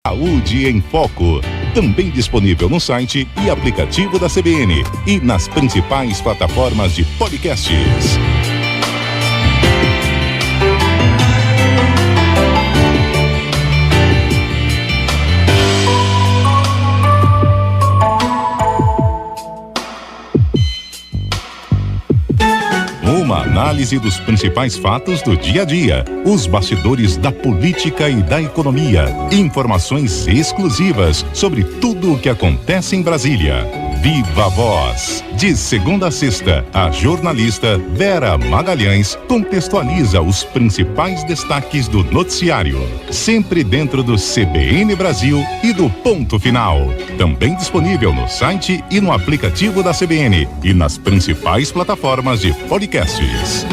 Saúde em Foco, também disponível no site e aplicativo da CBN e nas principais plataformas de podcasts. Uma análise dos principais fatos do dia a dia, os bastidores da política e da economia, informações exclusivas sobre tudo o que acontece em Brasília. Viva Voz! De segunda a sexta, a jornalista Vera Magalhães contextualiza os principais destaques do noticiário, sempre dentro do CBN Brasil e do Ponto Final. Também disponível no site e no aplicativo da CBN e nas principais plataformas de podcasts.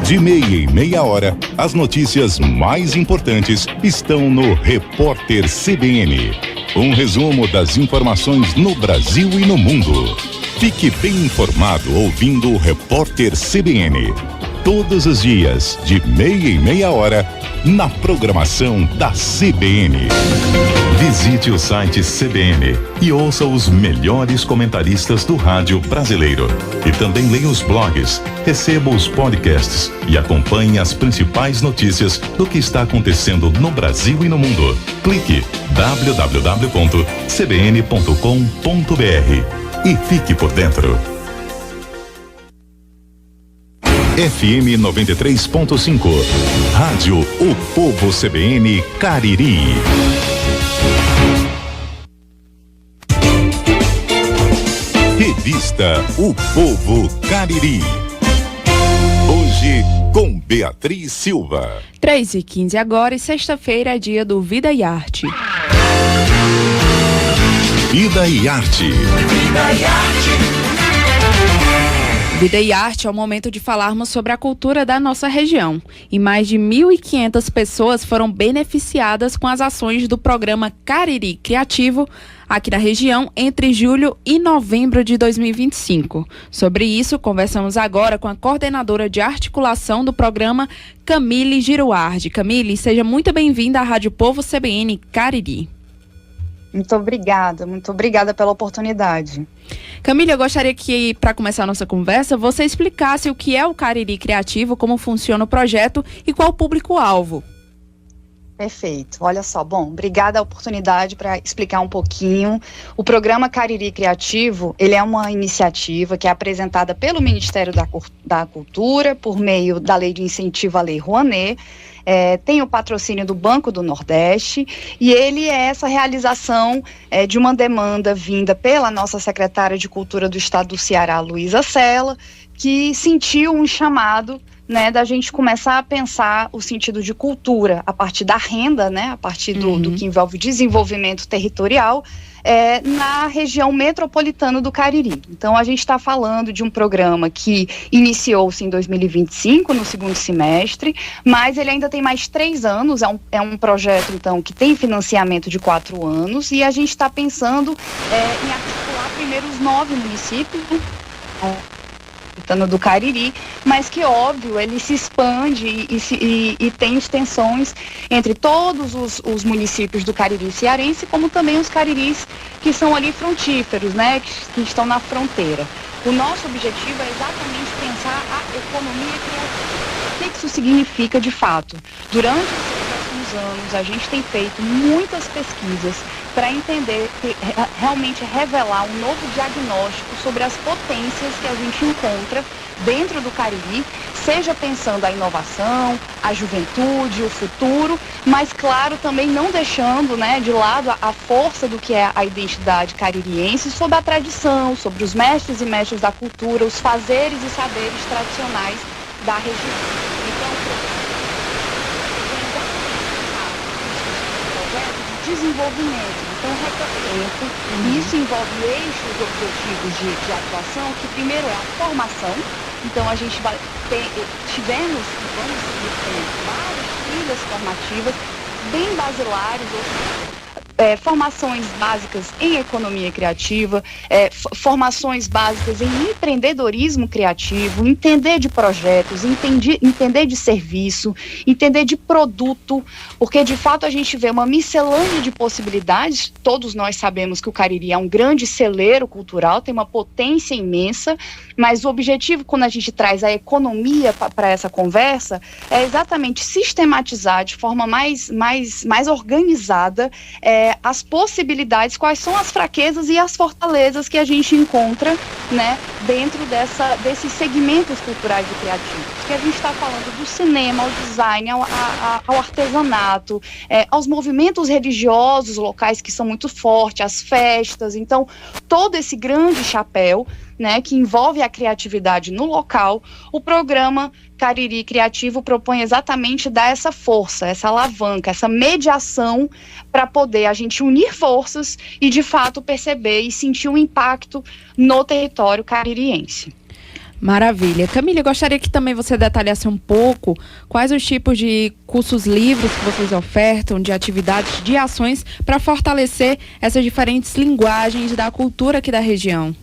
De meia em meia hora, as notícias mais importantes estão no Repórter CBN. Um resumo das informações no Brasil e no mundo. Fique bem informado ouvindo o Repórter CBN. Todos os dias, de meia em meia hora, na programação da CBN. Visite o site CBN e ouça os melhores comentaristas do rádio brasileiro. E também leia os blogs, receba os podcasts e acompanhe as principais notícias do que está acontecendo no Brasil e no mundo. Clique www.cbn.com.br e fique por dentro. FM 93.5, Rádio O Povo CBN Cariri. Revista O Povo Cariri. Hoje com Beatriz Silva. 3h15 agora e sexta-feira é dia do Vida e Arte. Vida e Arte. Vida e Arte. Vida e Arte é o momento de falarmos sobre a cultura da nossa região. E mais de 1.500 pessoas foram beneficiadas com as ações do programa Cariri Criativo aqui na região entre julho e novembro de 2025. Sobre isso, conversamos agora com a coordenadora de articulação do programa, Camille Giruardi. Camille, seja muito bem-vinda à Rádio Povo CBN Cariri. Muito obrigada pela oportunidade. Camille, eu gostaria que, para começar a nossa conversa, você explicasse o que é o Cariri Criativo, como funciona o projeto e qual o público-alvo. Perfeito. Olha só, obrigada a oportunidade para explicar um pouquinho. O programa Cariri Criativo, ele é uma iniciativa que é apresentada pelo Ministério da Cultura, por meio da Lei de Incentivo à Lei Rouanet, tem o patrocínio do Banco do Nordeste, e ele é essa realização de uma demanda vinda pela nossa secretária de Cultura do Estado do Ceará, Luísa Sela, que sentiu um chamado, da gente começar a pensar o sentido de cultura a partir da renda, a partir do que envolve desenvolvimento territorial, na região metropolitana do Cariri. Então, a gente está falando de um programa que iniciou-se em 2025, no segundo semestre, mas ele ainda tem mais 3 anos, é um projeto, então, que tem financiamento de 4 anos, e a gente está pensando em articular primeiro os 9 municípios, do Cariri, mas que, óbvio, ele se expande e tem extensões entre todos os municípios do Cariri cearense, como também os cariris que são ali frontíferos, que estão na fronteira. O nosso objetivo é exatamente pensar a economia criativa. O que isso significa de fato? Durante os próximos anos, a gente tem feito muitas pesquisas para entender, realmente revelar um novo diagnóstico sobre as potências que a gente encontra dentro do Cariri, seja pensando a inovação, a juventude, o futuro, mas, claro, também não deixando de lado a força do que é a identidade caririense, sobre a tradição, sobre os mestres e mestres da cultura, os fazeres e saberes tradicionais da região. Então, desenvolvimento, então retorno. Isso envolve eixos objetivos de atuação, que primeiro é a formação. Então a gente tivemos e vamos seguir tendo várias trilhas formativas bem basilares, formações básicas em economia criativa, formações básicas em empreendedorismo criativo, entender de projetos, entender de serviço, entender de produto, porque de fato a gente vê uma miscelânea de possibilidades. Todos nós sabemos que o Cariri é um grande celeiro cultural, tem uma potência imensa, mas o objetivo, quando a gente traz a economia para essa conversa, é exatamente sistematizar de forma mais organizada as possibilidades, quais são as fraquezas e as fortalezas que a gente encontra, né, dentro desses segmentos culturais e criativos. Que a gente está falando do cinema, ao design, ao artesanato, aos movimentos religiosos locais que são muito fortes, às festas. Então, todo esse grande chapéu, né, que envolve a criatividade no local, o programa Cariri Criativo propõe exatamente dar essa força, essa alavanca, essa mediação para poder a gente unir forças e, de fato, perceber e sentir um impacto no território caririense. Maravilha. Camila, eu gostaria que também você detalhasse um pouco quais os tipos de cursos livres que vocês ofertam, de atividades, de ações para fortalecer essas diferentes linguagens da cultura aqui da região.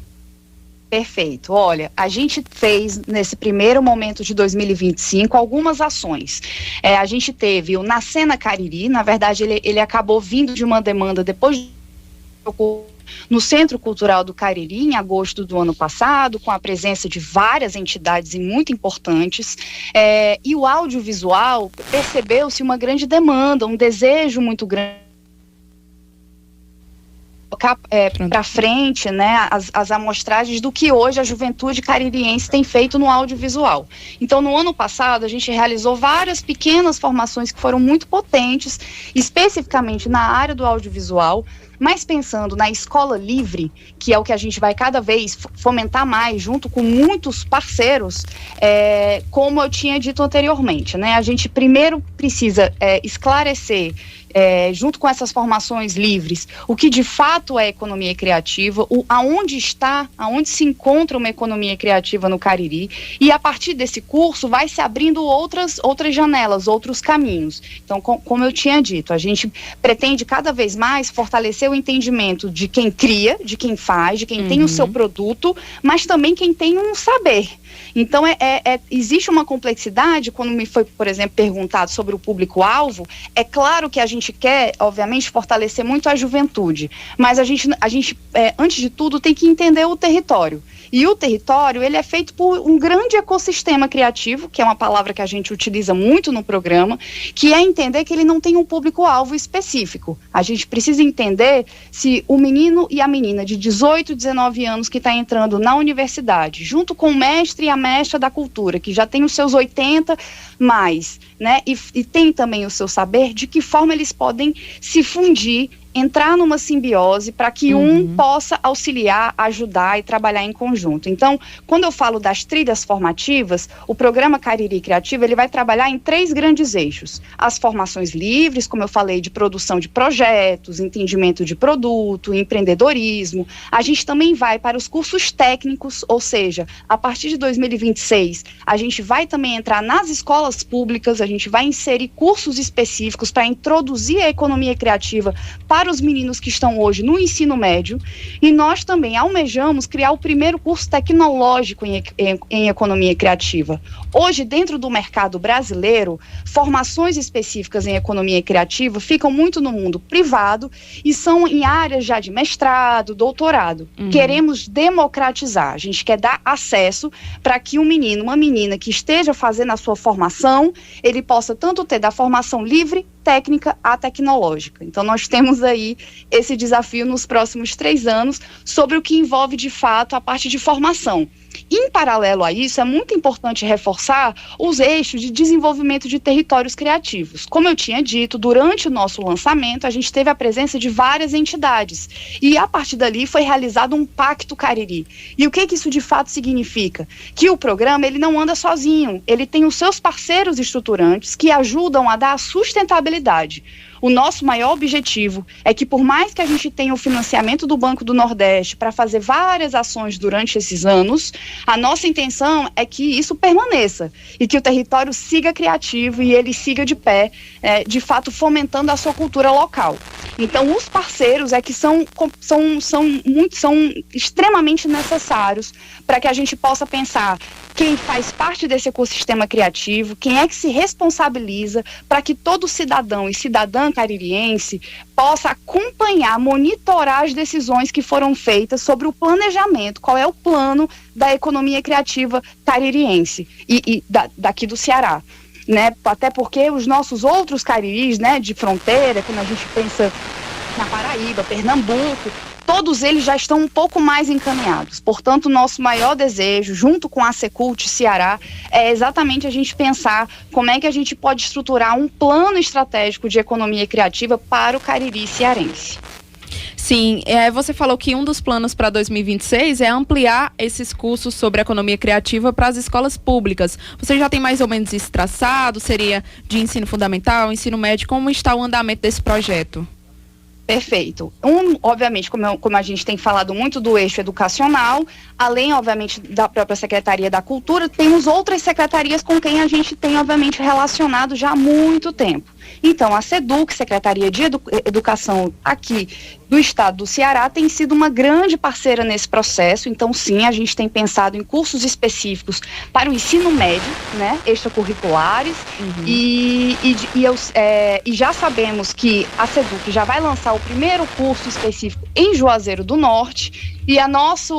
Perfeito. Olha, a gente fez, nesse primeiro momento de 2025, algumas ações. A gente teve o Nascena Cariri, na verdade ele acabou vindo de uma demanda depois no Centro Cultural do Cariri, em agosto do ano passado, com a presença de várias entidades e muito importantes, e o audiovisual percebeu-se uma grande demanda, um desejo muito grande colocar para frente, né, as amostragens do que hoje a juventude caririense tem feito no audiovisual. Então, no ano passado, a gente realizou várias pequenas formações que foram muito potentes, especificamente na área do audiovisual, mas pensando na escola livre, que é o que a gente vai cada vez fomentar mais, junto com muitos parceiros, como eu tinha dito anteriormente, né? A gente primeiro precisa esclarecer, junto com essas formações livres, o que de fato é economia criativa, aonde se encontra uma economia criativa no Cariri, e a partir desse curso vai se abrindo outras janelas, outros caminhos. Então, como eu tinha dito, a gente pretende cada vez mais fortalecer o entendimento de quem cria, de quem faz, de quem tem o seu produto, mas também quem tem um saber. Então, existe uma complexidade. Quando me foi, por exemplo, perguntado sobre o público-alvo, é claro que a gente quer, obviamente, fortalecer muito a juventude, mas a gente antes de tudo, tem que entender o território. E o território, ele é feito por um grande ecossistema criativo, que é uma palavra que a gente utiliza muito no programa, que é entender que ele não tem um público-alvo específico. A gente precisa entender se o menino e a menina de 18, 19 anos que está entrando na universidade, junto com o mestre e a mestra da cultura, que já tem os seus 80 mais, né, e tem também o seu saber, de que forma eles podem se fundir, entrar numa simbiose para que um possa auxiliar, ajudar e trabalhar em conjunto. Então, quando eu falo das trilhas formativas, o programa Cariri Criativo, ele vai trabalhar em 3 grandes eixos. As formações livres, como eu falei, de produção de projetos, entendimento de produto, empreendedorismo. A gente também vai para os cursos técnicos, ou seja, a partir de 2026, a gente vai também entrar nas escolas públicas, a gente vai inserir cursos específicos para introduzir a economia criativa para os meninos que estão hoje no ensino médio, e nós também almejamos criar o primeiro curso tecnológico em economia criativa. Hoje, dentro do mercado brasileiro, formações específicas em economia criativa ficam muito no mundo privado e são em áreas já de mestrado, doutorado. Queremos democratizar, a gente quer dar acesso para que um menino, uma menina que esteja fazendo a sua formação, ele possa tanto ter da formação livre, técnica a tecnológica. Então, nós temos aí esse desafio nos próximos 3 anos sobre o que envolve, de fato, a parte de formação. Em paralelo a isso, é muito importante reforçar os eixos de desenvolvimento de territórios criativos. Como eu tinha dito, durante o nosso lançamento, a gente teve a presença de várias entidades. E, a partir dali, foi realizado um Pacto Cariri. E o que isso, de fato, significa? Que o programa, ele não anda sozinho. Ele tem os seus parceiros estruturantes que ajudam a dar a sustentabilidade. O nosso maior objetivo é que, por mais que a gente tenha o financiamento do Banco do Nordeste para fazer várias ações durante esses anos, a nossa intenção é que isso permaneça e que o território siga criativo e ele siga de pé, de fato fomentando a sua cultura local. Então, os parceiros é que são extremamente necessários para que a gente possa pensar quem faz parte desse ecossistema criativo, quem é que se responsabiliza para que todo cidadão e cidadã caririense possa acompanhar, monitorar as decisões que foram feitas sobre o planejamento, qual é o plano da economia criativa caririense e daqui do Ceará. Né? Até porque os nossos outros cariris, né, de fronteira, quando a gente pensa na Paraíba, Pernambuco, todos eles já estão um pouco mais encaminhados. Portanto, o nosso maior desejo, junto com a Secult Ceará, é exatamente a gente pensar como é que a gente pode estruturar um plano estratégico de economia criativa para o Cariri cearense. Sim, você falou que um dos planos para 2026 é ampliar esses cursos sobre economia criativa para as escolas públicas. Você já tem mais ou menos isso traçado? Seria de ensino fundamental, ensino médio? Como está o andamento desse projeto? Perfeito. Obviamente, como a gente tem falado muito do eixo educacional, além, obviamente, da própria Secretaria da Cultura, temos outras secretarias com quem a gente tem, obviamente, relacionado já há muito tempo. Então, a SEDUC, Secretaria de Educação aqui do Estado do Ceará, tem sido uma grande parceira nesse processo. Então, sim, a gente tem pensado em cursos específicos para o ensino médio, né, extracurriculares, e já sabemos que a SEDUC já vai lançar o primeiro curso específico em Juazeiro do Norte. E a nossa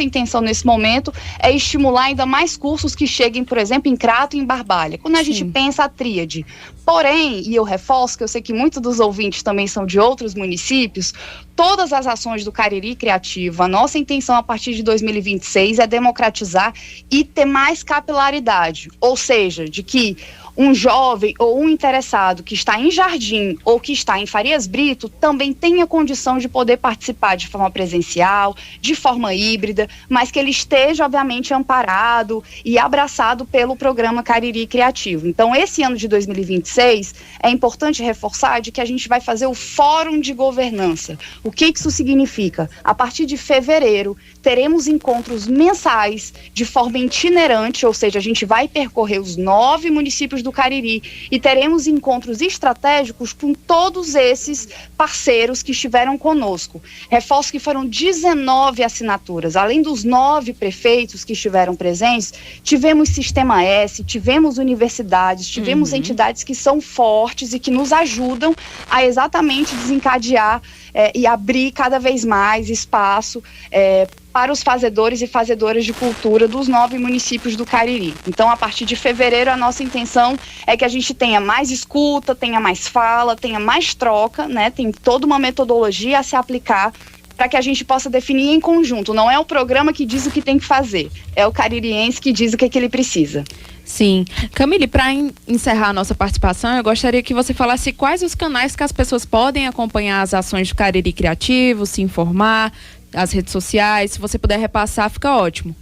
intenção nesse momento é estimular ainda mais cursos que cheguem, por exemplo, em Crato e em Barbalha, quando a gente pensa a tríade. Porém, e eu reforço que eu sei que muitos dos ouvintes também são de outros municípios, todas as ações do Cariri Criativo, a nossa intenção a partir de 2026 é democratizar e ter mais capilaridade, ou seja, de que um jovem ou um interessado que está em Jardim ou que está em Farias Brito também tenha condição de poder participar de forma presencial, de forma híbrida, mas que ele esteja, obviamente, amparado e abraçado pelo programa Cariri Criativo. Então, esse ano de 2026, é importante reforçar de que a gente vai fazer o Fórum de Governança. O que isso significa? A partir de fevereiro, teremos encontros mensais de forma itinerante, ou seja, a gente vai percorrer os 9 municípios do Cariri e teremos encontros estratégicos com todos esses parceiros que estiveram conosco. Reforço que foram 19 assinaturas, além dos 9 prefeitos que estiveram presentes, tivemos Sistema S, tivemos universidades, tivemos entidades que são fortes e que nos ajudam a exatamente desencadear e abrir cada vez mais espaço para os fazedores e fazedoras de cultura dos 9 municípios do Cariri. Então, a partir de fevereiro, a nossa intenção é que a gente tenha mais escuta, tenha mais fala, tenha mais troca, né? Tem toda uma metodologia a se aplicar para que a gente possa definir em conjunto. Não é o programa que diz o que tem que fazer, é o caririense que diz o que ele precisa. Sim. Camille, para encerrar a nossa participação, eu gostaria que você falasse quais os canais que as pessoas podem acompanhar as ações do Cariri Criativo, se informar, as redes sociais. Se você puder repassar, fica ótimo.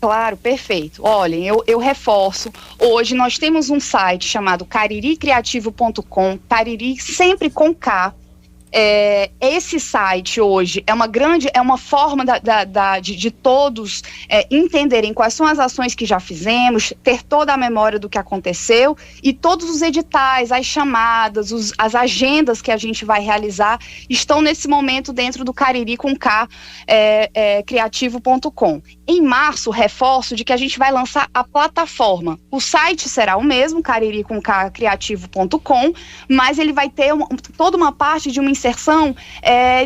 Claro, perfeito. Olhem, eu reforço, hoje nós temos um site chamado cariricriativo.com, Cariri sempre com K. Esse site hoje é uma forma de todos entenderem quais são as ações que já fizemos, ter toda a memória do que aconteceu e todos os editais, as chamadas, as agendas que a gente vai realizar estão nesse momento dentro do Cariri com K, criativo.com. Em março, reforço de que a gente vai lançar a plataforma. O site será o mesmo, cariricriativo.com, mas ele vai ter toda uma parte de uma inserção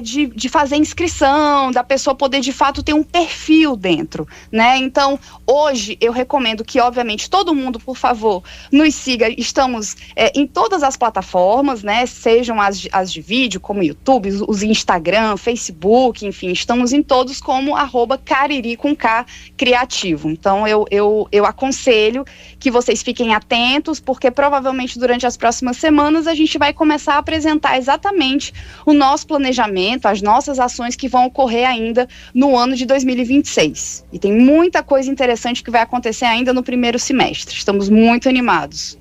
de fazer inscrição, da pessoa poder de fato ter um perfil dentro, né? Então, hoje eu recomendo que, obviamente, todo mundo, por favor, nos siga. Estamos em todas as plataformas, né? Sejam as de vídeo, como YouTube, os Instagram, Facebook, enfim, estamos em todos como @Cariri com K Criativo. Então, eu aconselho que vocês fiquem atentos, porque provavelmente durante as próximas semanas a gente vai começar a apresentar exatamente o nosso planejamento, as nossas ações que vão ocorrer ainda no ano de 2026. E tem muita coisa interessante que vai acontecer ainda no primeiro semestre. Estamos muito animados.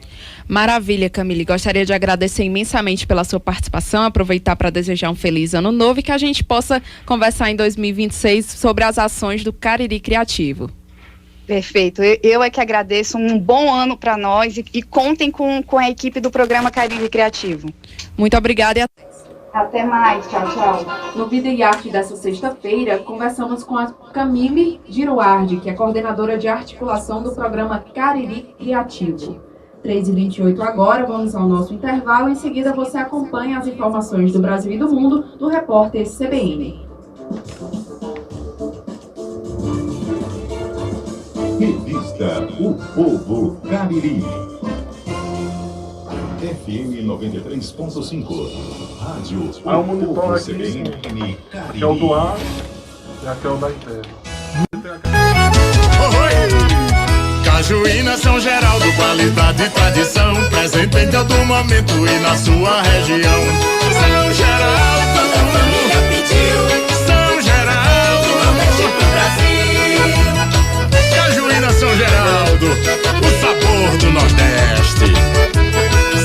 Maravilha, Camille. Gostaria de agradecer imensamente pela sua participação, aproveitar para desejar um feliz ano novo e que a gente possa conversar em 2026 sobre as ações do Cariri Criativo. Perfeito. Eu é que agradeço. Um bom ano para nós e contem com a equipe do programa Cariri Criativo. Muito obrigada e até mais. Tchau, tchau. No Vida e Arte dessa sexta-feira, conversamos com a Camille Giroardi, que é coordenadora de articulação do programa Cariri Criativo. 3h28 agora, vamos ao nosso intervalo. Em seguida, você acompanha as informações do Brasil e do mundo do repórter CBN. Revista O Povo Cariri. FM 93.5. Rádio O monitor aqui, CBN aqui é o do ar e aqui é o da interna. Cajuína São Geraldo, qualidade e tradição, presente em todo momento e na sua região. São Geraldo, a família pediu. São Geraldo, Nordeste pro Brasil. Cajuína São Geraldo, o sabor do Nordeste.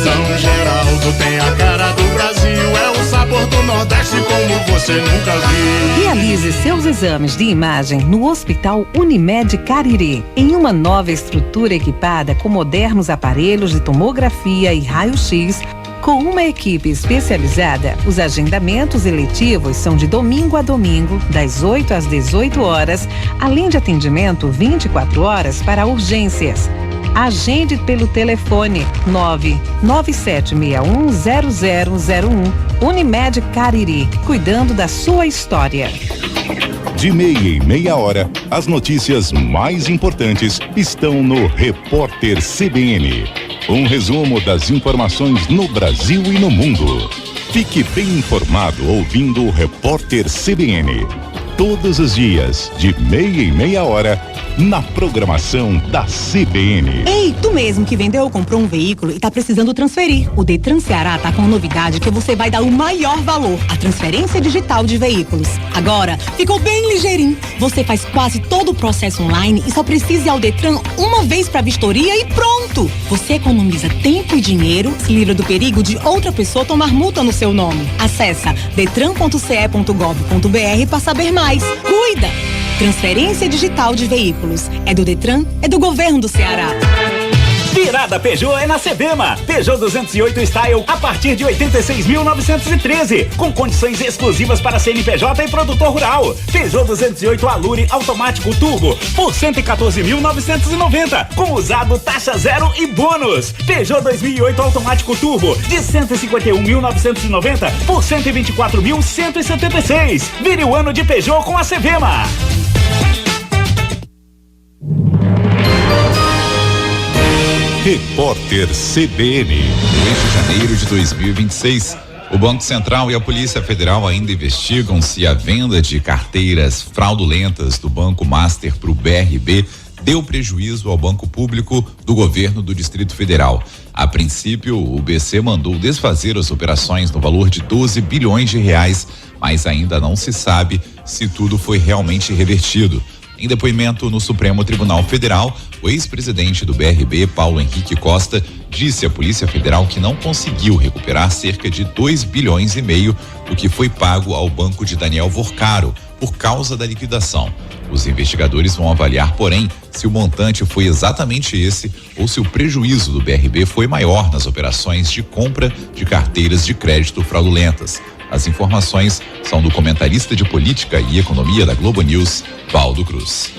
São Geraldo tem a cara do Brasil, é o sabor do Nordeste como você nunca viu. Realize seus exames de imagem no Hospital Unimed Cariri, em uma nova estrutura equipada com modernos aparelhos de tomografia e raio-x. Com uma equipe especializada, os agendamentos eletivos são de domingo a domingo, das 8 às 18 horas, além de atendimento 24 horas para urgências. Agende pelo telefone 997610001. Unimed Cariri, cuidando da sua história. De meia em meia hora, as notícias mais importantes estão no Repórter CBN. Um resumo das informações no Brasil e no mundo. Fique bem informado ouvindo o Repórter CBN. Todos os dias, de meia em meia hora, na programação da CBN. Ei, tu mesmo que vendeu ou comprou um veículo e tá precisando transferir. O Detran Ceará tá com uma novidade que você vai dar o maior valor, a transferência digital de veículos. Agora, ficou bem ligeirinho. Você faz quase todo o processo online e só precisa ir ao Detran uma vez pra vistoria e pronto! Você economiza tempo e dinheiro, se livra do perigo de outra pessoa tomar multa no seu nome. Acesse detran.ce.gov.br para saber mais. Cuida! Transferência digital de veículos. É do Detran, é do governo do Ceará. Virada Peugeot é na Sebema. Peugeot 208 Style a partir de 86.913, com condições exclusivas para CNPJ e produtor rural. Peugeot 208 Allure automático turbo por 114.990, com usado taxa zero e bônus. Peugeot 2008 automático turbo de 151.990 por 124.176. Vire o ano de Peugeot com a Sebema. Repórter CBN. Mês de janeiro de 2026, o Banco Central e a Polícia Federal ainda investigam se a venda de carteiras fraudulentas do Banco Master para o BRB deu prejuízo ao Banco Público do Governo do Distrito Federal. A princípio, o BC mandou desfazer as operações no valor de 12 bilhões de reais, mas ainda não se sabe se tudo foi realmente revertido. Em depoimento no Supremo Tribunal Federal, o ex-presidente do BRB, Paulo Henrique Costa, disse à Polícia Federal que não conseguiu recuperar cerca de 2 bilhões e meio do que foi pago ao banco de Daniel Vorcaro por causa da liquidação. Os investigadores vão avaliar, porém, se o montante foi exatamente esse ou se o prejuízo do BRB foi maior nas operações de compra de carteiras de crédito fraudulentas. As informações são do comentarista de política e economia da Globo News, Valdo Cruz.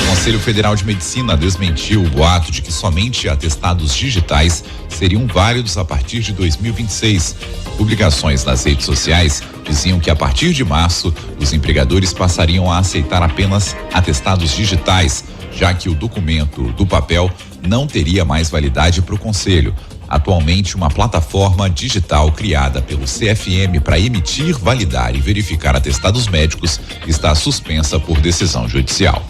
O Conselho Federal de Medicina desmentiu o boato de que somente atestados digitais seriam válidos a partir de 2026. Publicações nas redes sociais diziam que a partir de março, os empregadores passariam a aceitar apenas atestados digitais, já que o documento do papel não teria mais validade para o Conselho. Atualmente, uma plataforma digital criada pelo CFM para emitir, validar e verificar atestados médicos está suspensa por decisão judicial.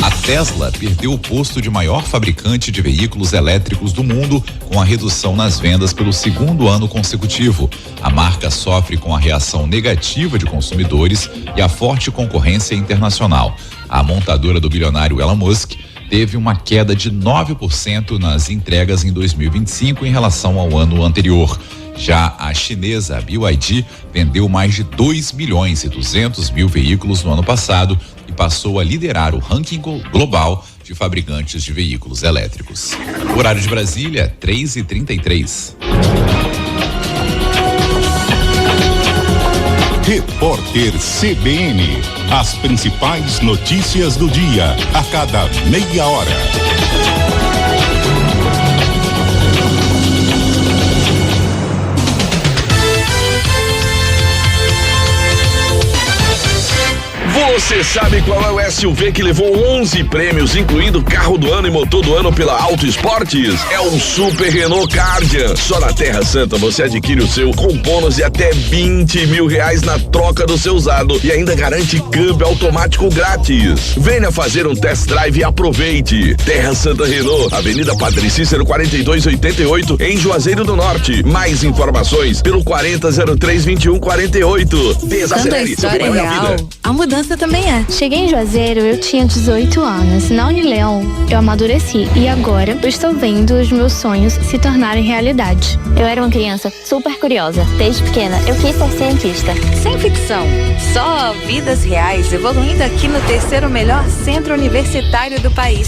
A Tesla perdeu o posto de maior fabricante de veículos elétricos do mundo com a redução nas vendas pelo segundo ano consecutivo. A marca sofre com a reação negativa de consumidores e a forte concorrência internacional. A montadora do bilionário Elon Musk teve uma queda de 9% nas entregas em 2025 em relação ao ano anterior. Já a chinesa BYD vendeu mais de 2.200.000 veículos no ano passado e passou a liderar o ranking global de fabricantes de veículos elétricos. Horário de Brasília, 3h33. Repórter CBN. As principais notícias do dia, a cada meia hora. Você sabe qual é o SUV que levou 11 prêmios, incluindo carro do ano e motor do ano pela Auto Esportes? É o Super Renault Cardian. Só na Terra Santa você adquire o seu com bônus de até R$20 mil na troca do seu usado e ainda garante câmbio automático grátis. Venha fazer um test drive e aproveite. Terra Santa Renault, Avenida Padre Cícero 4288, em Juazeiro do Norte. Mais informações pelo 4003-2148. Desacelere seu companhio da vida. A mudança também é. Cheguei em Juazeiro, eu tinha 18 anos. Na Unileon, eu amadureci e agora eu estou vendo os meus sonhos se tornarem realidade. Eu era uma criança super curiosa. Desde pequena, eu quis ser cientista. Sem ficção, só vidas reais evoluindo aqui no terceiro melhor centro universitário do país.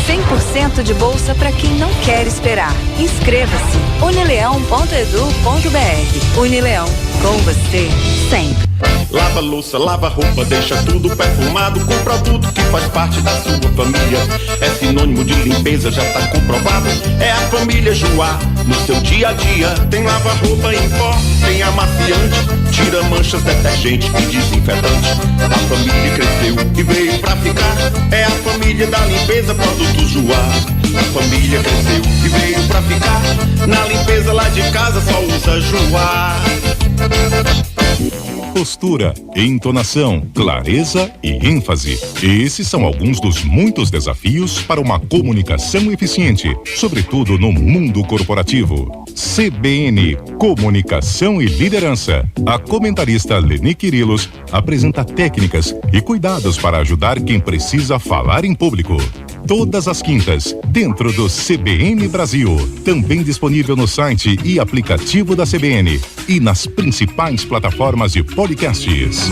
100% de bolsa para quem não quer esperar. Inscreva-se. unileão.edu.br. Unileão, com você sempre. Lava louça, lava roupa, deixa tudo perfumado com produto que faz parte da sua família. É sinônimo de limpeza, já tá comprovado. É a família Joá no seu dia a dia. Tem lava-roupa em pó, tem amaciante, tira manchas, detergente e desinfetante. A família cresceu e veio pra ficar. É a família da limpeza, produtos Joá. A família cresceu e veio pra ficar. Na limpeza lá de casa só usa Joá. Postura, entonação, clareza e ênfase. Esses são alguns dos muitos desafios para uma comunicação eficiente, sobretudo no mundo corporativo. CBN, Comunicação e Liderança. A comentarista Leni Quirilos apresenta técnicas e cuidados para ajudar quem precisa falar em público. Todas as quintas, dentro do CBN Brasil. Também disponível no site e aplicativo da CBN e nas principais plataformas de podcasts.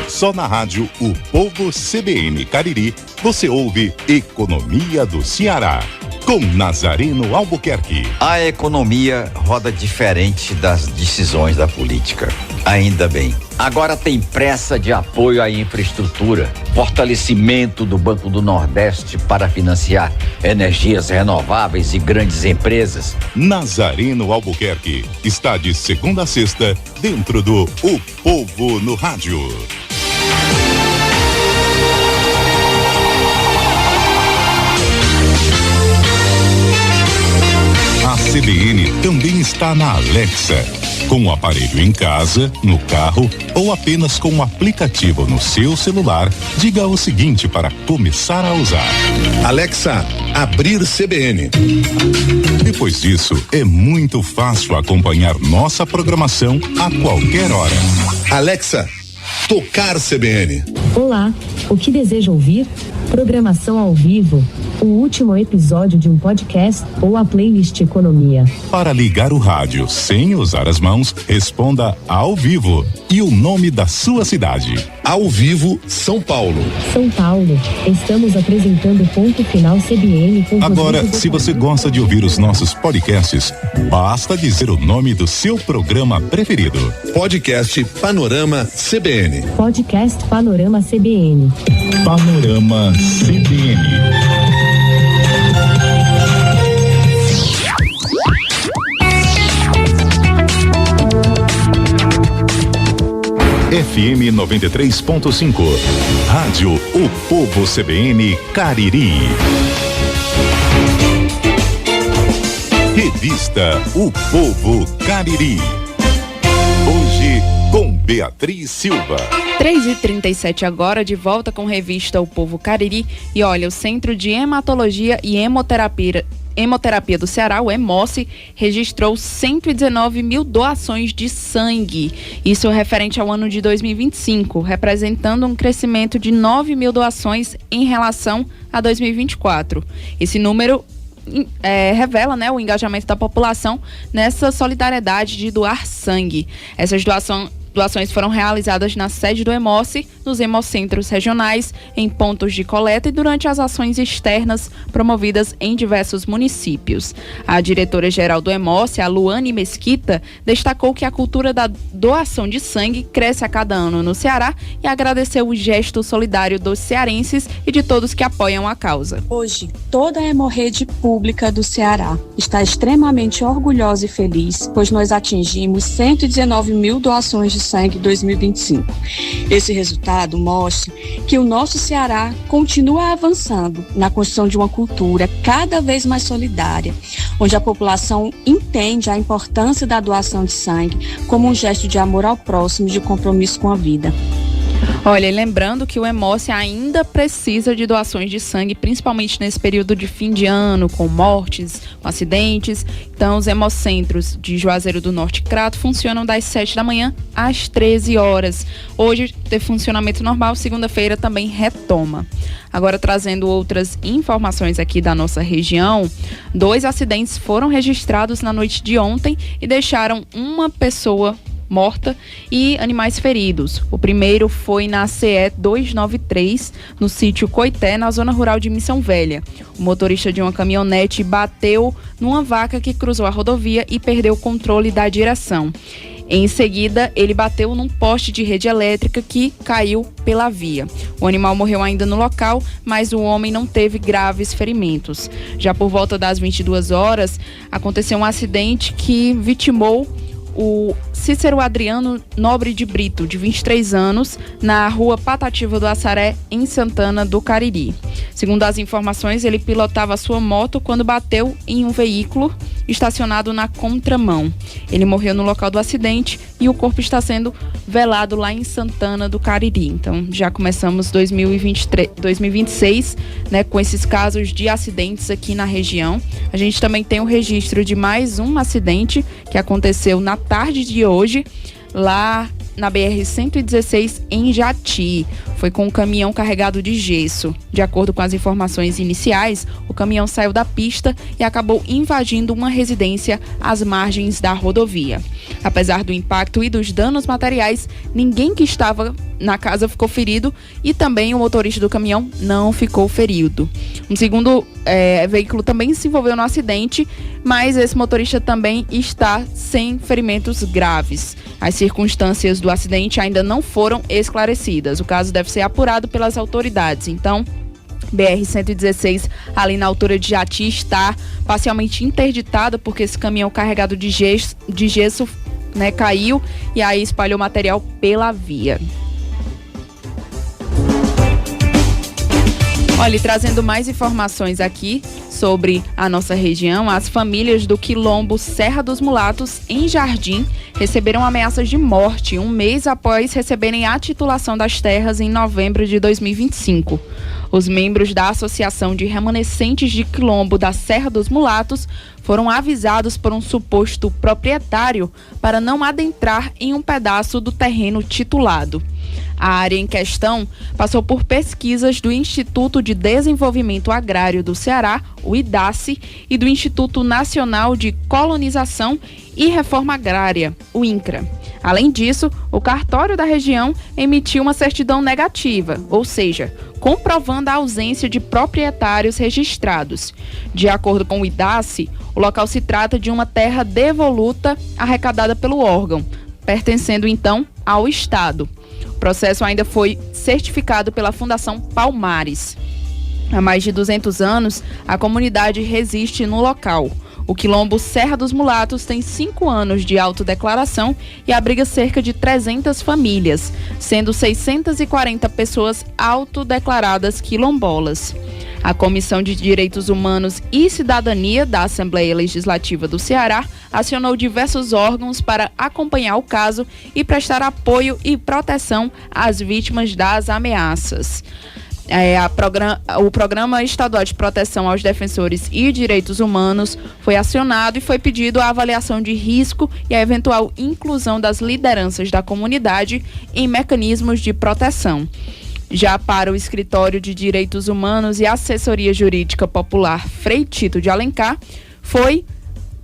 Só na rádio O Povo CBN Cariri, você ouve Economia do Ceará, com Nazareno Albuquerque. A economia roda diferente das decisões da política. Ainda bem. Agora tem pressa de apoio à infraestrutura, fortalecimento do Banco do Nordeste para financiar energias renováveis e grandes empresas. Nazareno Albuquerque está de segunda a sexta dentro do O Povo no Rádio. A CBN também está na Alexa. Com o aparelho em casa, no carro ou apenas com o aplicativo no seu celular, diga o seguinte para começar a usar. Alexa, abrir CBN. Depois disso, é muito fácil acompanhar nossa programação a qualquer hora. Alexa, tocar CBN. Olá, o que deseja ouvir? Programação ao vivo, o último episódio de um podcast ou a playlist Economia. Para ligar o rádio sem usar as mãos, responda ao vivo e o nome da sua cidade. Ao vivo, São Paulo. São Paulo, estamos apresentando Ponto Final CBN. Agora, se você gosta de ouvir os nossos podcasts, basta dizer o nome do seu programa preferido. Podcast Panorama CBN. Podcast Panorama CBN. Panorama CBN. FM 93.5. Rádio O Povo CBN Cariri. Revista O Povo Cariri. Hoje com Beatriz Silva. 3h37 agora, de volta com revista O Povo Cariri. E olha, o Centro de Hematologia e Hemoterapia do Ceará, o Hemoce, registrou 119 mil doações de sangue. Isso referente ao ano de 2025, representando um crescimento de 9 mil doações em relação a 2024. Esse número revela, o engajamento da população nessa solidariedade de doar sangue. Essas Doações foram realizadas na sede do Hemoce, nos hemocentros regionais, em pontos de coleta e durante as ações externas promovidas em diversos municípios. A diretora-geral do Hemoce, a Luane Mesquita, destacou que a cultura da doação de sangue cresce a cada ano no Ceará e agradeceu o gesto solidário dos cearenses e de todos que apoiam a causa. Hoje, toda a hemorrede pública do Ceará está extremamente orgulhosa e feliz, pois nós atingimos 119 mil doações de sangue em 2025. Esse resultado mostra que o nosso Ceará continua avançando na construção de uma cultura cada vez mais solidária, onde a população entende a importância da doação de sangue como um gesto de amor ao próximo e de compromisso com a vida. Olha, e lembrando que o Hemoce ainda precisa de doações de sangue, principalmente nesse período de fim de ano, com mortes, com acidentes. Então, os hemocentros de Juazeiro do Norte e Crato funcionam das 7 da manhã às 13 horas. Hoje, tem funcionamento normal, segunda-feira também retoma. Agora, trazendo outras informações aqui da nossa região, 2 acidentes foram registrados na noite de ontem e deixaram uma pessoa morta e animais feridos. O primeiro foi na CE 293, no sítio Coité, na zona rural de Missão Velha. O motorista de uma caminhonete bateu numa vaca que cruzou a rodovia e perdeu o controle da direção. Em seguida, ele bateu num poste de rede elétrica que caiu pela via. O animal morreu ainda no local, mas o homem não teve graves ferimentos. Já por volta das 22 horas, aconteceu um acidente que vitimou o Cícero Adriano Nobre de Brito, de 23 anos, na rua Patativa do Assaré, em Santana do Cariri. Segundo as informações, ele pilotava sua moto quando bateu em um veículo estacionado na contramão. Ele morreu no local do acidente e o corpo está sendo velado lá em Santana do Cariri. Então, já começamos 2026, né, com esses casos de acidentes aqui na região. A gente também tem o registro de mais um acidente que aconteceu na tarde de hoje, lá na BR-116 em Jati. Foi com um caminhão carregado de gesso. De acordo com as informações iniciais, o caminhão saiu da pista e acabou invadindo uma residência às margens da rodovia. Apesar do impacto e dos danos materiais, ninguém que estava na casa ficou ferido e também o motorista do caminhão não ficou ferido. Um segundo veículo também se envolveu no acidente, mas esse motorista também está sem ferimentos graves. As circunstâncias do acidente ainda não foram esclarecidas. O caso deve ser apurado pelas autoridades. Então, BR-116, ali na altura de Jati, está parcialmente interditada porque esse caminhão carregado de gesso, né, caiu e aí espalhou material pela via. Olha, e trazendo mais informações aqui sobre a nossa região, as famílias do quilombo Serra dos Mulatos, em Jardim, receberam ameaças de morte um mês após receberem a titulação das terras em novembro de 2025. Os membros da Associação de Remanescentes de Quilombo da Serra dos Mulatos foram avisados por um suposto proprietário para não adentrar em um pedaço do terreno titulado. A área em questão passou por pesquisas do Instituto de Desenvolvimento Agrário do Ceará, o IDACE, e do Instituto Nacional de Colonização e Reforma Agrária, o INCRA. Além disso, o cartório da região emitiu uma certidão negativa, ou seja, comprovando a ausência de proprietários registrados. De acordo com o IDACE, o local se trata de uma terra devoluta arrecadada pelo órgão, pertencendo então ao Estado. O processo ainda foi certificado pela Fundação Palmares. Há mais de 200 anos, a comunidade resiste no local. O quilombo Serra dos Mulatos tem 5 anos de autodeclaração e abriga cerca de 300 famílias, sendo 640 pessoas autodeclaradas quilombolas. A Comissão de Direitos Humanos e Cidadania da Assembleia Legislativa do Ceará acionou diversos órgãos para acompanhar o caso e prestar apoio e proteção às vítimas das ameaças. O Programa Estadual de Proteção aos Defensores e Direitos Humanos foi acionado e foi pedido a avaliação de risco e a eventual inclusão das lideranças da comunidade em mecanismos de proteção. Já para o Escritório de Direitos Humanos e Assessoria Jurídica Popular Frei Tito de Alencar, foi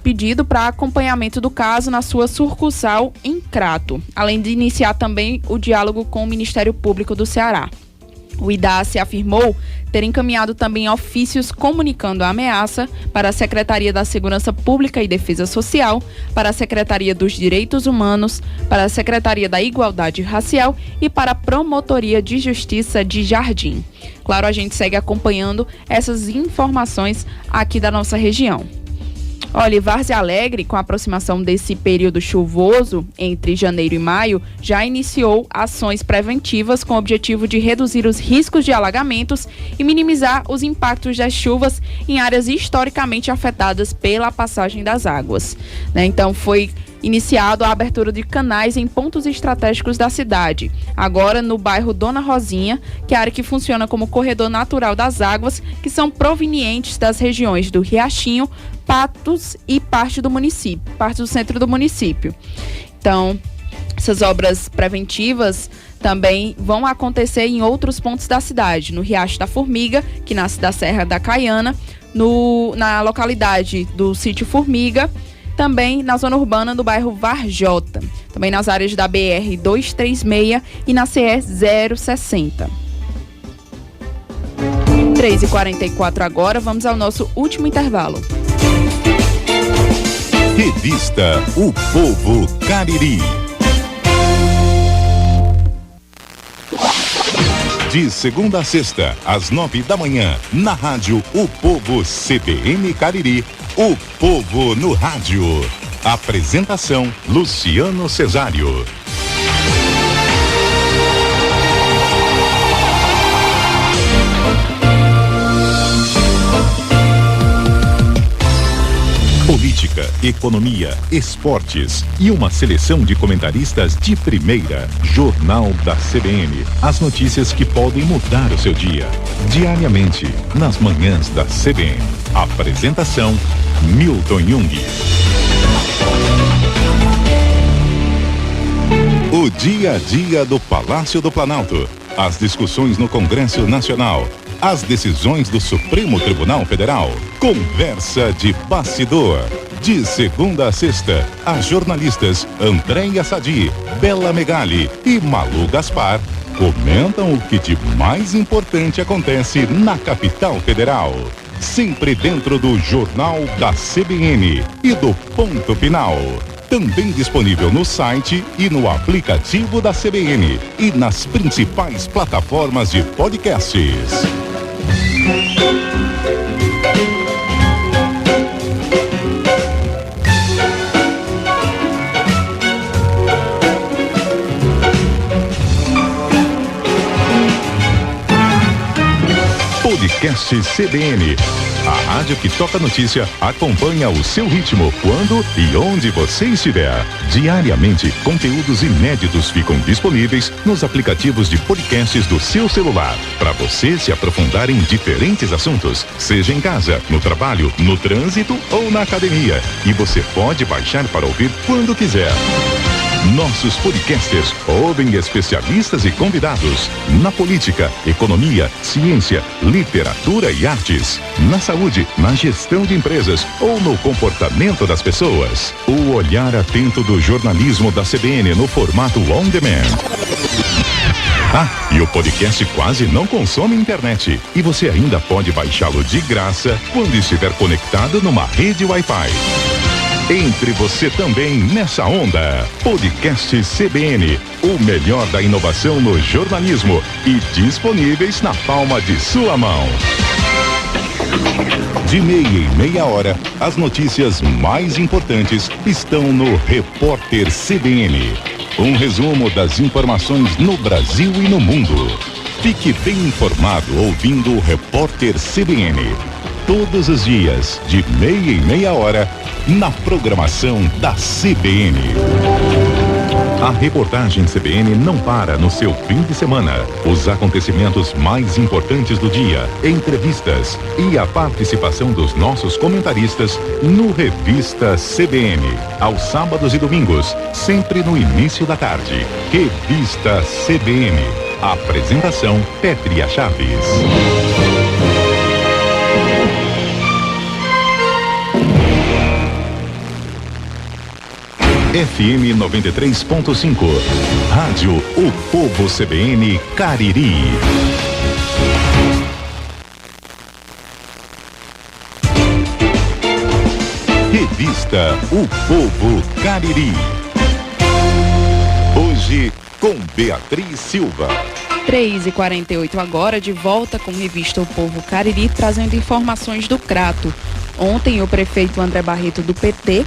pedido para acompanhamento do caso na sua sucursal em Crato, além de iniciar também o diálogo com o Ministério Público do Ceará. O IDACE afirmou ter encaminhado também ofícios comunicando a ameaça para a Secretaria da Segurança Pública e Defesa Social, para a Secretaria dos Direitos Humanos, para a Secretaria da Igualdade Racial e para a Promotoria de Justiça de Jardim. Claro, a gente segue acompanhando essas informações aqui da nossa região. Olha, Várzea Alegre, com a aproximação desse período chuvoso entre janeiro e maio, já iniciou ações preventivas com o objetivo de reduzir os riscos de alagamentos e minimizar os impactos das chuvas em áreas historicamente afetadas pela passagem das águas, né? Então, foi iniciado a abertura de canais em pontos estratégicos da cidade. Agora no bairro Dona Rosinha, que é a área que funciona como corredor natural das águas, que são provenientes das regiões do Riachinho, Patos e parte do centro do município. Então, essas obras preventivas também vão acontecer em outros pontos da cidade, no Riacho da Formiga, que nasce da Serra da Caiana, na localidade do Sítio Formiga, também na zona urbana do bairro Varjota, também nas áreas da BR-236 e na CE 060. 3h44 agora, vamos ao nosso último intervalo. Revista O Povo Cariri. De segunda a sexta, às 9 da manhã, na rádio O Povo CBN Cariri, O Povo no Rádio. Apresentação, Luciano Cesário. Política, economia, esportes e uma seleção de comentaristas de primeira. Jornal da CBN. As notícias que podem mudar o seu dia. Diariamente, nas manhãs da CBN. Apresentação, Milton Jung. O dia a dia do Palácio do Planalto. As discussões no Congresso Nacional. As decisões do Supremo Tribunal Federal. Conversa de bastidor. De segunda a sexta, as jornalistas Andréia Sadi, Bela Megali e Malu Gaspar comentam o que de mais importante acontece na capital federal. Sempre dentro do Jornal da CBN e do Ponto Final. Também disponível no site e no aplicativo da CBN e nas principais plataformas de podcasts. Podcast CBN. A rádio que toca notícia acompanha o seu ritmo, quando e onde você estiver. Diariamente, conteúdos inéditos ficam disponíveis nos aplicativos de podcasts do seu celular, para você se aprofundar em diferentes assuntos, seja em casa, no trabalho, no trânsito ou na academia. E você pode baixar para ouvir quando quiser. Nossos podcasters ouvem especialistas e convidados na política, economia, ciência, literatura e artes, na saúde, na gestão de empresas ou no comportamento das pessoas. O olhar atento do jornalismo da CBN no formato on demand. Ah, e o podcast quase não consome internet e você ainda pode baixá-lo de graça quando estiver conectado numa rede Wi-Fi. Entre você também nessa onda. Podcast CBN, o melhor da inovação no jornalismo e disponíveis na palma de sua mão. De meia em meia hora, as notícias mais importantes estão no Repórter CBN. Um resumo das informações no Brasil e no mundo. Fique bem informado ouvindo o Repórter CBN. Todos os dias, de meia em meia hora, na programação da CBN. A reportagem CBN não para no seu fim de semana. Os acontecimentos mais importantes do dia, entrevistas e a participação dos nossos comentaristas no Revista CBN. Aos sábados e domingos, sempre no início da tarde. Revista CBN. Apresentação, Pétria Chaves. FM 93.5. Rádio O Povo CBN Cariri. Revista O Povo Cariri. Hoje com Beatriz Silva. 3h48 agora, de volta com Revista O Povo Cariri, trazendo informações do Crato. Ontem o prefeito André Barreto do PT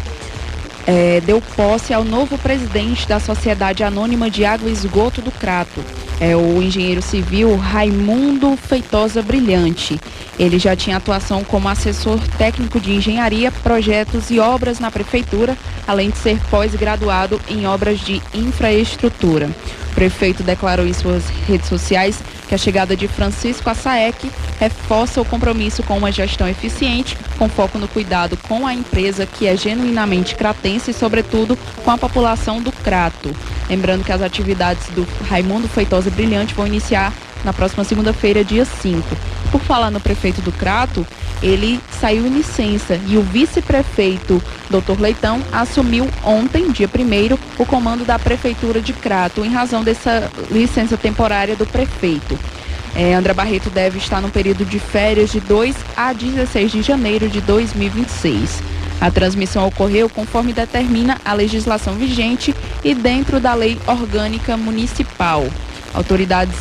deu posse ao novo presidente da Sociedade Anônima de Água e Esgoto do Crato. É o engenheiro civil Raimundo Feitosa Brilhante. Ele já tinha atuação como assessor técnico de engenharia, projetos e obras na prefeitura, além de ser pós-graduado em obras de infraestrutura. O prefeito declarou em suas redes sociais que a chegada de Francisco Assaec reforça o compromisso com uma gestão eficiente, com foco no cuidado com a empresa que é genuinamente cratense e, sobretudo, com a população do Crato. Lembrando que as atividades do Raimundo Feitosa Brilhante vão iniciar na próxima segunda-feira, dia 5. Por falar no prefeito do Crato, ele saiu em licença e o vice-prefeito, Dr. Leitão, assumiu ontem, dia 1º, o comando da prefeitura de Crato, em razão dessa licença temporária do prefeito. André Barreto deve estar no período de férias de 2 a 16 de janeiro de 2026. A transmissão ocorreu conforme determina a legislação vigente e dentro da lei orgânica municipal. Autoridades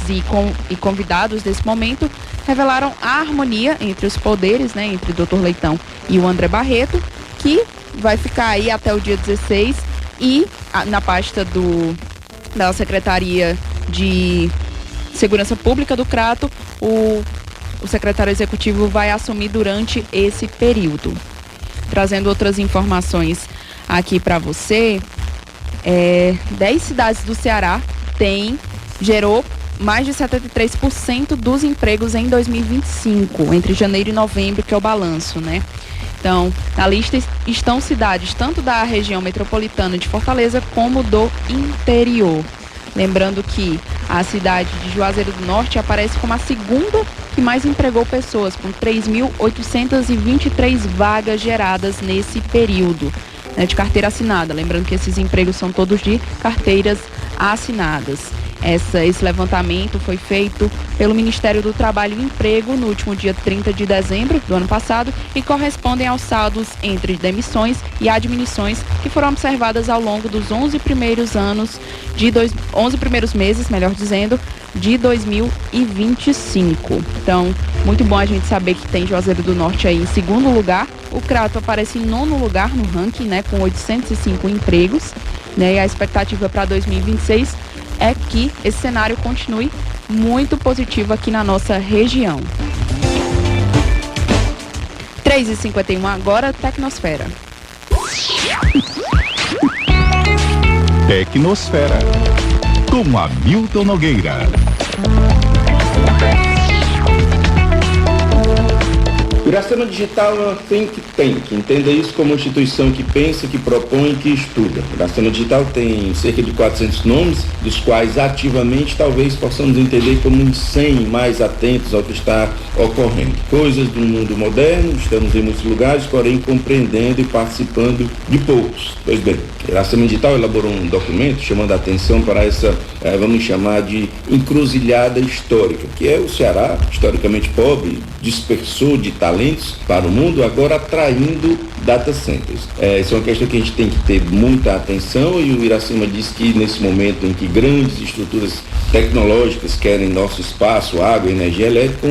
e convidados desse momento revelaram a harmonia entre os poderes, entre o Dr. Leitão e o André Barreto, que vai ficar aí até o dia 16 e na pasta da Secretaria de Segurança Pública do Crato, o secretário executivo vai assumir durante esse período. Trazendo outras informações aqui para você, 10 cidades do Ceará gerou mais de 73% dos empregos em 2025, entre janeiro e novembro, que é o balanço, Então, na lista estão cidades tanto da região metropolitana de Fortaleza como do interior. Lembrando que a cidade de Juazeiro do Norte aparece como a segunda que mais empregou pessoas, com 3.823 vagas geradas nesse período, de carteira assinada. Lembrando que esses empregos são todos de carteiras assinadas. Esse levantamento foi feito pelo Ministério do Trabalho e Emprego no último dia 30 de dezembro do ano passado e correspondem aos saldos entre demissões e admissões que foram observadas ao longo dos 11 primeiros meses, de 2025. Então, muito bom a gente saber que tem Juazeiro do Norte aí em segundo lugar. O Crato aparece em 9º lugar no ranking, com 805 empregos, e a expectativa para 2026 é que esse cenário continue muito positivo aqui na nossa região. 3h51 agora, Tecnosfera. Tecnosfera, com Hamilton Nogueira. Iracema Digital é uma think tank, entenda isso como uma instituição que pensa, que propõe e que estuda. Iracema Digital tem cerca de 400 nomes, dos quais ativamente talvez possamos entender como uns 100 mais atentos ao que está ocorrendo. Coisas do mundo moderno, estamos em muitos lugares, porém compreendendo e participando de poucos. Pois bem, Iracema Digital elaborou um documento chamando a atenção para essa, vamos chamar de encruzilhada histórica, que é o Ceará, historicamente pobre, dispersou de talentos para o mundo, agora atraindo data centers. Essa é uma questão que a gente tem que ter muita atenção e o Iracema diz que nesse momento em que grandes estruturas tecnológicas querem nosso espaço, água, energia elétrica,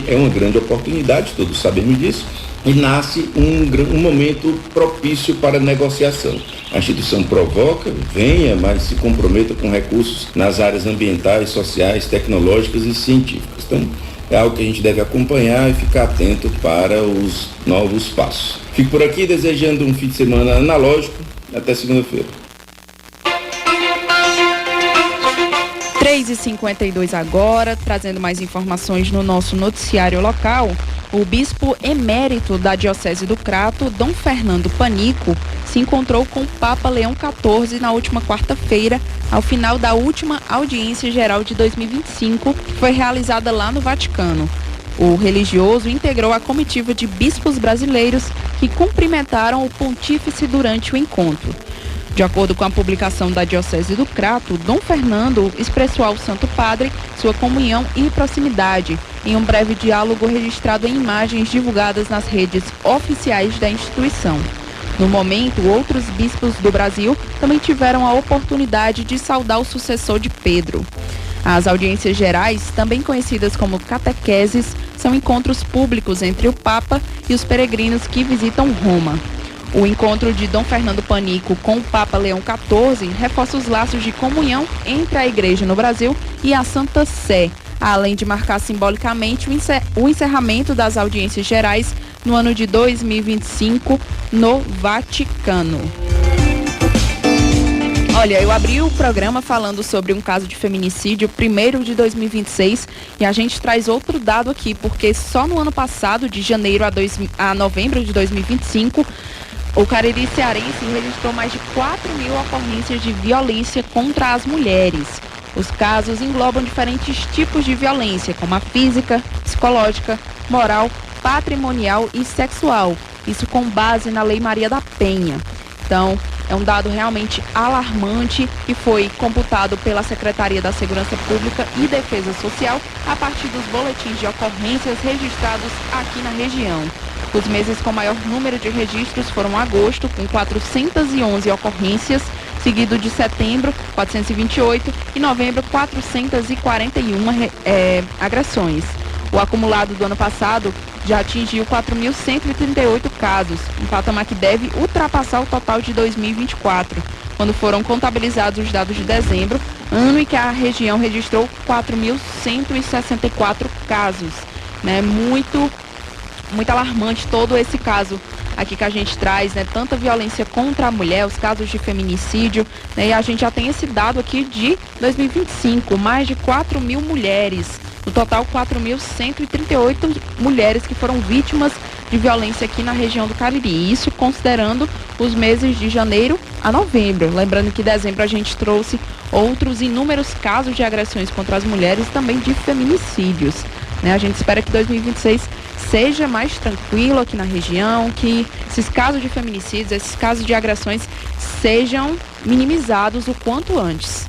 é uma grande oportunidade, todos sabemos disso, e nasce um momento propício para negociação. A instituição provoca, venha, mas se comprometa com recursos nas áreas ambientais, sociais, tecnológicas e científicas. Então, é algo que a gente deve acompanhar e ficar atento para os novos passos. Fico por aqui desejando um fim de semana analógico. Até segunda-feira. 3h52 agora, trazendo mais informações no nosso noticiário local. O bispo emérito da Diocese do Crato, Dom Fernando Panico, se encontrou com o Papa Leão XIV na última quarta-feira, ao final da última audiência geral de 2025, que foi realizada lá no Vaticano. O religioso integrou a comitiva de bispos brasileiros que cumprimentaram o pontífice durante o encontro. De acordo com a publicação da Diocese do Crato, Dom Fernando expressou ao Santo Padre sua comunhão e proximidade em um breve diálogo registrado em imagens divulgadas nas redes oficiais da instituição. No momento, outros bispos do Brasil também tiveram a oportunidade de saudar o sucessor de Pedro. As audiências gerais, também conhecidas como catequeses, são encontros públicos entre o Papa e os peregrinos que visitam Roma. O encontro de Dom Fernando Panico com o Papa Leão XIV reforça os laços de comunhão entre a Igreja no Brasil e a Santa Sé, além de marcar simbolicamente o encerramento das audiências gerais no ano de 2025 no Vaticano. Olha, eu abri o programa falando sobre um caso de feminicídio, primeiro de 2026, e a gente traz outro dado aqui, porque só no ano passado, de janeiro a novembro de 2025, o Cariri cearense registrou mais de 4.000 ocorrências de violência contra as mulheres. Os casos englobam diferentes tipos de violência, como a física, psicológica, moral, patrimonial e sexual. Isso com base na Lei Maria da Penha. Então, é um dado realmente alarmante que foi computado pela Secretaria da Segurança Pública e Defesa Social a partir dos boletins de ocorrências registrados aqui na região. Os meses com maior número de registros foram agosto, com 411 ocorrências, seguido de setembro, 428, e novembro, 441 agressões. O acumulado do ano passado já atingiu 4.138 casos, um patamar que deve ultrapassar o total de 2024, quando foram contabilizados os dados de dezembro, ano em que a região registrou 4.164 casos. Né? Muito alarmante todo esse caso aqui que a gente traz, né? Tanta violência contra a mulher, os casos de feminicídio, né? E a gente já tem esse dado aqui de 2025, mais de 4.000 mulheres. No total, 4.138 mulheres que foram vítimas de violência aqui na região do Cariri. Isso considerando os meses de janeiro a novembro. Lembrando que em dezembro a gente trouxe outros inúmeros casos de agressões contra as mulheres e também de feminicídios. Né? A gente espera que 2026 seja mais tranquilo aqui na região, que esses casos de feminicídios, esses casos de agressões sejam minimizados o quanto antes.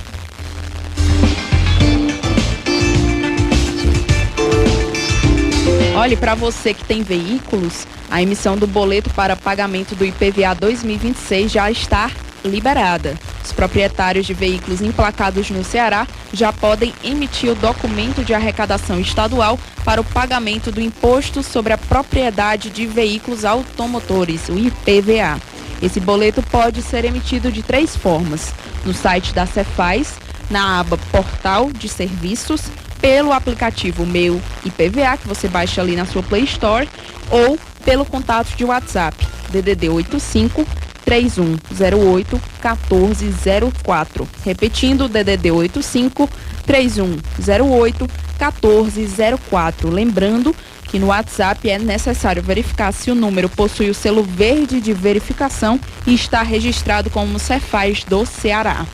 Olhe, para você que tem veículos, a emissão do boleto para pagamento do IPVA 2026 já está liberada. Os proprietários de veículos emplacados no Ceará já podem emitir o documento de arrecadação estadual para o pagamento do Imposto sobre a Propriedade de Veículos Automotores, o IPVA. Esse boleto pode ser emitido de 3 formas: no site da Cefaz, na aba Portal de Serviços, pelo aplicativo Meu IPVA, que você baixa ali na sua Play Store, ou pelo contato de WhatsApp, DDD 85 3108 1404. Repetindo, DDD 85 3108 1404. Lembrando que no WhatsApp é necessário verificar se o número possui o selo verde de verificação e está registrado como Cefaz do Ceará.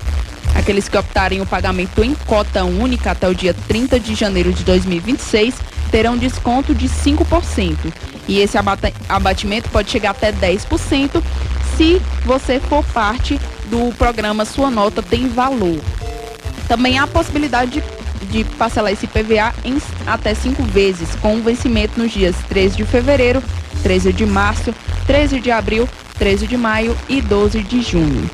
Aqueles que optarem o pagamento em cota única até o dia 30 de janeiro de 2026 terão desconto de 5%. E esse abatimento pode chegar até 10% se você for parte do programa Sua Nota Tem Valor. Também há a possibilidade de parcelar esse IPVA em até 5 vezes, com vencimento nos dias 13 de fevereiro, 13 de março, 13 de abril, 13 de maio e 12 de junho.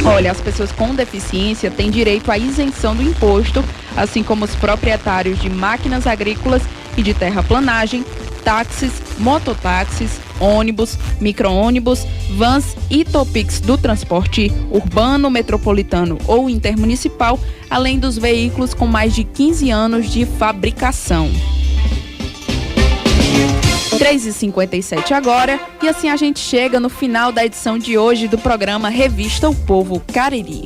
Olha, as pessoas com deficiência têm direito à isenção do imposto, assim como os proprietários de máquinas agrícolas e de terraplanagem, táxis, mototáxis, ônibus, micro-ônibus, vans e topix do transporte urbano, metropolitano ou intermunicipal, além dos veículos com mais de 15 anos de fabricação. 3h57 agora, e assim a gente chega no final da edição de hoje do programa Revista O Povo Cariri.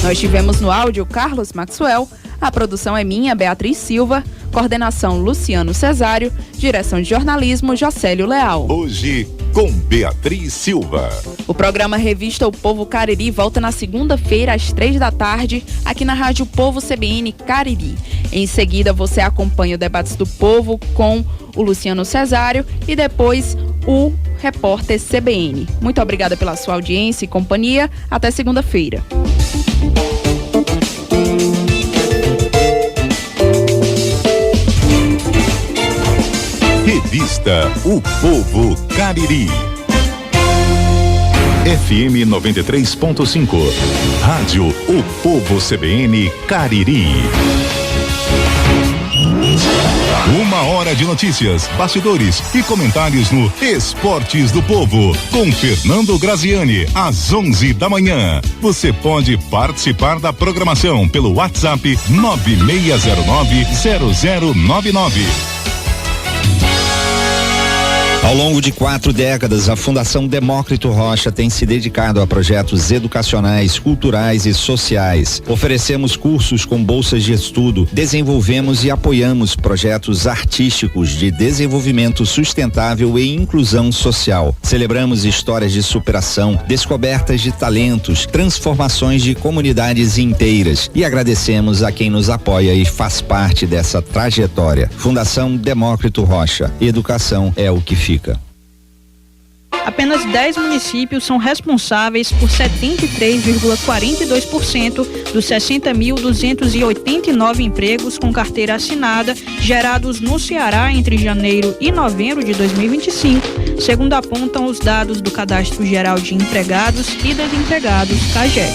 Nós tivemos no áudio Carlos Maxwell, a produção é minha, Beatriz Silva, coordenação Luciano Cesário, direção de jornalismo Jocélio Leal. Hoje com Beatriz Silva. O programa Revista O Povo Cariri volta na segunda-feira às 15h, aqui na Rádio Povo CBN Cariri. Em seguida você acompanha o Debates do Povo com o Luciano Cesário e depois o repórter CBN. Muito obrigada pela sua audiência e companhia. Até segunda-feira. Revista O Povo Cariri. FM 93.5. Rádio O Povo CBN Cariri. 1 hora de notícias, bastidores e comentários no Esportes do Povo, com Fernando Graziani, às 11 da manhã. Você pode participar da programação pelo WhatsApp 9609-0099. Ao longo de 4 décadas, a Fundação Demócrito Rocha tem se dedicado a projetos educacionais, culturais e sociais. Oferecemos cursos com bolsas de estudo, desenvolvemos e apoiamos projetos artísticos de desenvolvimento sustentável e inclusão social. Celebramos histórias de superação, descobertas de talentos, transformações de comunidades inteiras e agradecemos a quem nos apoia e faz parte dessa trajetória. Fundação Demócrito Rocha. Educação é o que fica. Apenas 10 municípios são responsáveis por 73,42% dos 60.289 empregos com carteira assinada gerados no Ceará entre janeiro e novembro de 2025, segundo apontam os dados do Cadastro Geral de Empregados e Desempregados, CAGED.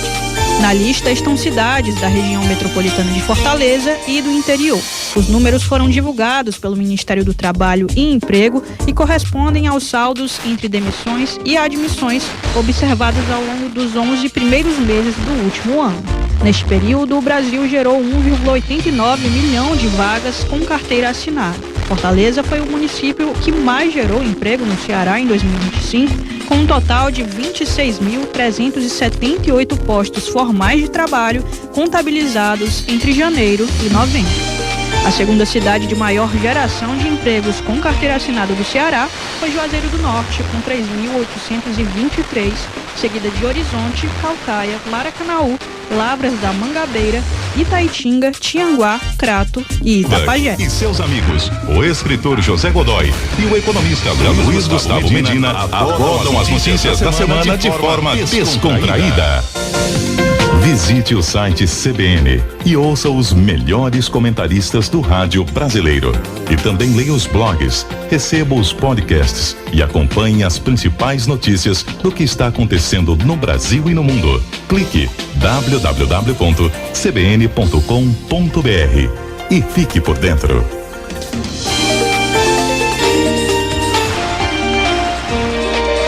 Na lista estão cidades da região metropolitana de Fortaleza e do interior. Os números foram divulgados pelo Ministério do Trabalho e Emprego e correspondem aos saldos entre demissões e admissões observados ao longo dos 11 primeiros meses do último ano. Neste período, o Brasil gerou 1,89 milhão de vagas com carteira assinada. Fortaleza foi o município que mais gerou emprego no Ceará em 2025, com um total de 26.378 postos formais de trabalho contabilizados entre janeiro e novembro. A segunda cidade de maior geração de empregos com carteira assinada do Ceará foi Juazeiro do Norte, com 3.823, seguida de Horizonte, Caucaia, Maracanaú, Lavras da Mangabeira, Itaitinga, Tianguá, Crato e Itapajé. E seus amigos, o escritor José Godoy e o economista Luiz Gustavo Medina abordam as notícias da semana de forma descontraída. Visite o site CBN e ouça os melhores comentaristas do rádio brasileiro. E também leia os blogs, receba os podcasts e acompanhe as principais notícias do que está acontecendo no Brasil e no mundo. Clique www.cbn.com.br e fique por dentro.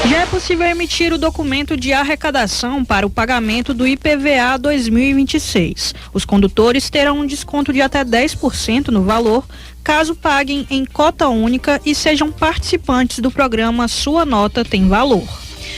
Já é possível emitir o documento de arrecadação para o pagamento do IPVA 2026. Os condutores terão um desconto de até 10% no valor, caso paguem em cota única e sejam participantes do programa Sua Nota Tem Valor.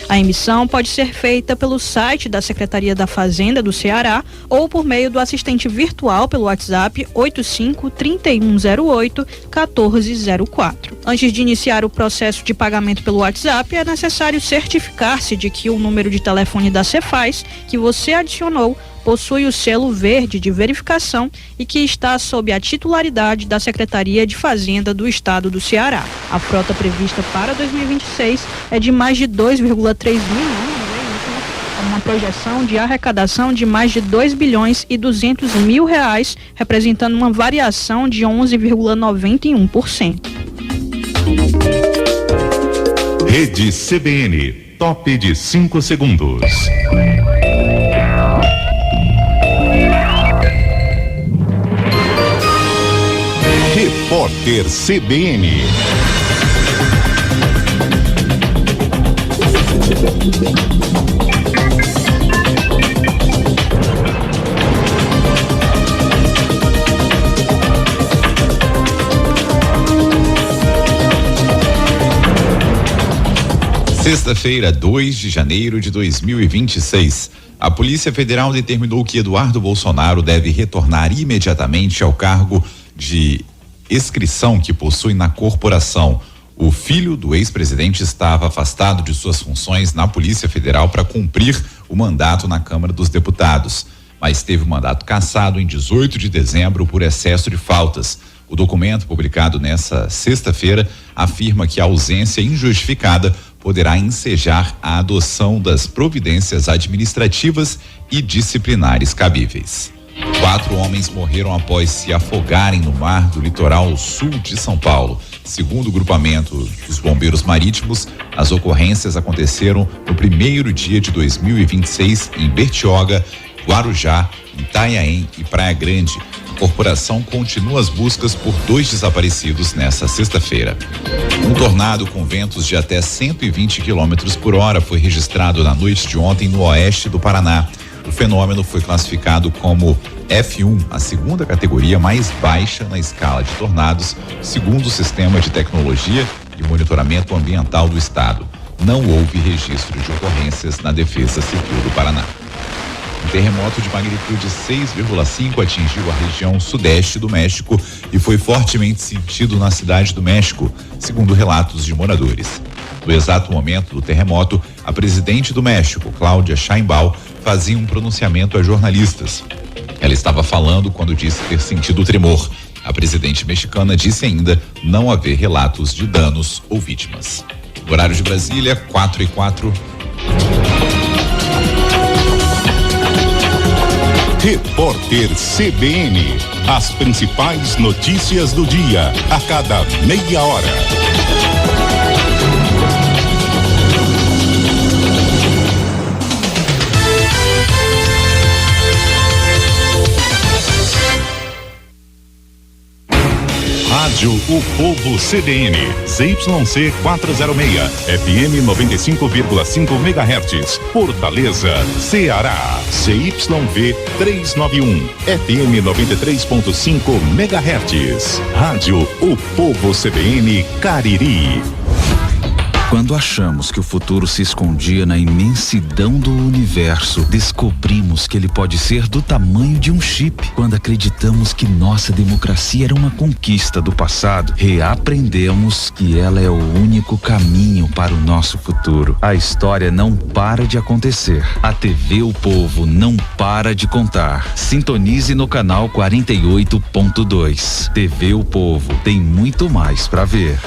A emissão pode ser feita pelo site da Secretaria da Fazenda do Ceará ou por meio do assistente virtual pelo WhatsApp 85-3108-1404. Antes de iniciar o processo de pagamento pelo WhatsApp, é necessário certificar-se de que o número de telefone da Cefaz que você adicionou possui o selo verde de verificação e que está sob a titularidade da Secretaria de Fazenda do Estado do Ceará. A frota prevista para 2026 é de mais de 2,3 milhões de veículos, com uma projeção de arrecadação de mais de 2 bilhões e 200 mil reais, representando uma variação de 11,91%. Rede CBN, top de 5 segundos. Repórter CBN. Sexta-feira, 2 de janeiro de 2026. A Polícia Federal determinou que Eduardo Bolsonaro deve retornar imediatamente ao cargo de inscrição que possui na corporação. O filho do ex-presidente estava afastado de suas funções na Polícia Federal para cumprir o mandato na Câmara dos Deputados, mas teve o mandato cassado em 18 de dezembro por excesso de faltas. O documento, publicado nesta sexta-feira, afirma que a ausência injustificada poderá ensejar a adoção das providências administrativas e disciplinares cabíveis. 4 homens morreram após se afogarem no mar do litoral sul de São Paulo. Segundo o grupamento dos bombeiros marítimos, as ocorrências aconteceram no primeiro dia de 2026 em Bertioga, Guarujá, Itanhaém e Praia Grande. A corporação continua as buscas por 2 desaparecidos nesta sexta-feira. Um tornado com ventos de até 120 km por hora foi registrado na noite de ontem no oeste do Paraná. O fenômeno foi classificado como F1, a segunda categoria mais baixa na escala de tornados, segundo o Sistema de Tecnologia e Monitoramento Ambiental do Estado. Não houve registro de ocorrências na Defesa Civil do Paraná. Um terremoto de magnitude 6,5 atingiu a região sudeste do México e foi fortemente sentido na cidade do México, segundo relatos de moradores. No exato momento do terremoto, a presidente do México, Cláudia Sheinbaum, fazia um pronunciamento a jornalistas. Ela estava falando quando disse ter sentido o tremor. A presidente mexicana disse ainda não haver relatos de danos ou vítimas. Horário de Brasília, 4:04. Repórter CBN. As principais notícias do dia, a cada meia hora. Rádio O Povo CBN, ZYC 406, FM 95,5 MHz, Fortaleza, Ceará, CYV 391, FM 93,5 MHz, Rádio O Povo CBN Cariri. Quando achamos que o futuro se escondia na imensidão do universo, descobrimos que ele pode ser do tamanho de um chip. Quando acreditamos que nossa democracia era uma conquista do passado, reaprendemos que ela é o único caminho para o nosso futuro. A história não para de acontecer. A TV O Povo não para de contar. Sintonize no canal 48.2. TV O Povo tem muito mais para ver.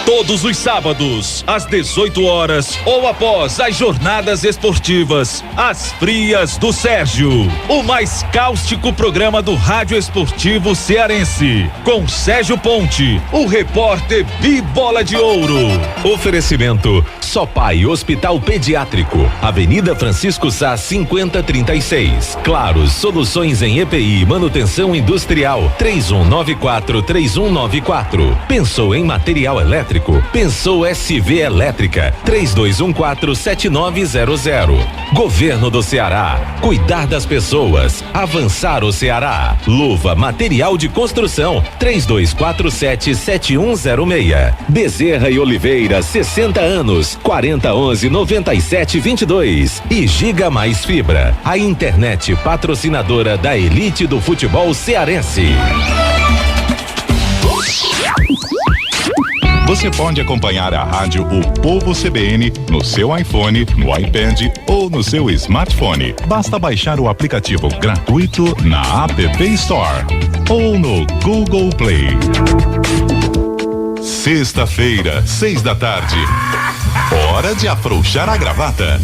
Todos os sábados, às 18 horas ou após as jornadas esportivas, as Frias do Sérgio, o mais cáustico programa do rádio esportivo cearense, com Sérgio Ponte, o repórter Bibola de Ouro. Oferecimento Sopai Hospital Pediátrico, Avenida Francisco Sá 5036. Claros, soluções em EPI e manutenção industrial, 3194-3194. Pensou em material elétrico? Pensou SV Elétrica, 3214-7900. Governo do Ceará, cuidar das pessoas, avançar o Ceará. Luva Material de Construção, 3247-7106. Bezerra e Oliveira, 60 anos, 4011-9722. E Giga Mais Fibra, a internet patrocinadora da elite do futebol cearense. Você pode acompanhar a rádio O Povo CBN no seu iPhone, no iPad ou no seu smartphone. Basta baixar o aplicativo gratuito na App Store ou no Google Play. Sexta-feira, 6:00. Hora de afrouxar a gravata.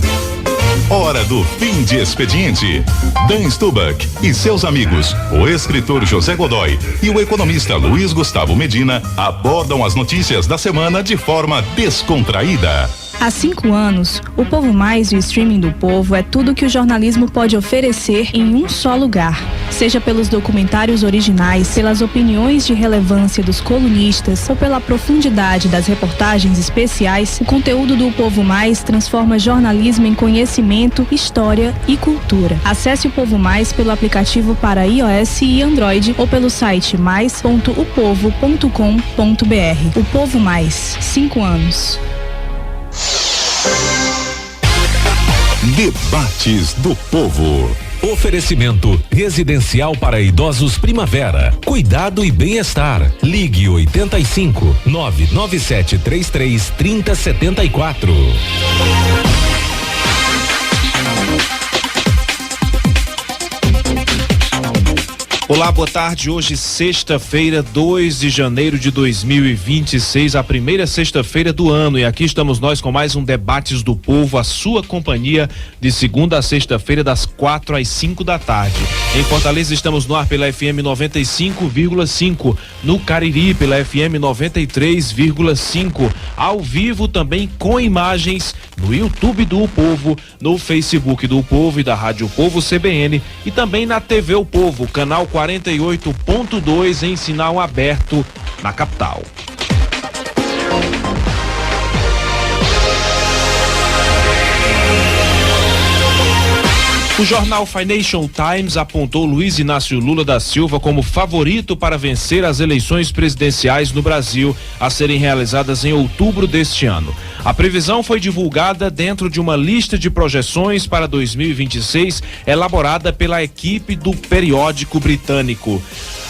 Hora do fim de expediente. Dan Stubach e seus amigos, o escritor José Godoy e o economista Luiz Gustavo Medina, abordam as notícias da semana de forma descontraída. Há 5 anos, o Povo Mais e o streaming do Povo é tudo que o jornalismo pode oferecer em um só lugar. Seja pelos documentários originais, pelas opiniões de relevância dos colunistas ou pela profundidade das reportagens especiais, o conteúdo do Povo Mais transforma jornalismo em conhecimento, história e cultura. Acesse o Povo Mais pelo aplicativo para iOS e Android ou pelo site mais.upovo.com.br. O Povo Mais, 5 anos. Debates do Povo. Oferecimento Residencial para Idosos Primavera. Cuidado e bem-estar. Ligue 85 99733 3074. Olá, boa tarde. Hoje, sexta-feira, 2 de janeiro de 2026, a primeira sexta-feira do ano. E aqui estamos nós com mais um Debates do Povo, a sua companhia de segunda a sexta-feira, das 4 às 5 da tarde. Em Fortaleza, estamos no ar pela FM 95,5. No Cariri, pela FM 93,5. Ao vivo também com imagens no YouTube do Povo, no Facebook do Povo e da Rádio Povo CBN e também na TV O Povo, canal 48.2 em sinal aberto na capital. O jornal Financial Times apontou Luiz Inácio Lula da Silva como favorito para vencer as eleições presidenciais no Brasil, a serem realizadas em outubro deste ano. A previsão foi divulgada dentro de uma lista de projeções para 2026, elaborada pela equipe do periódico britânico.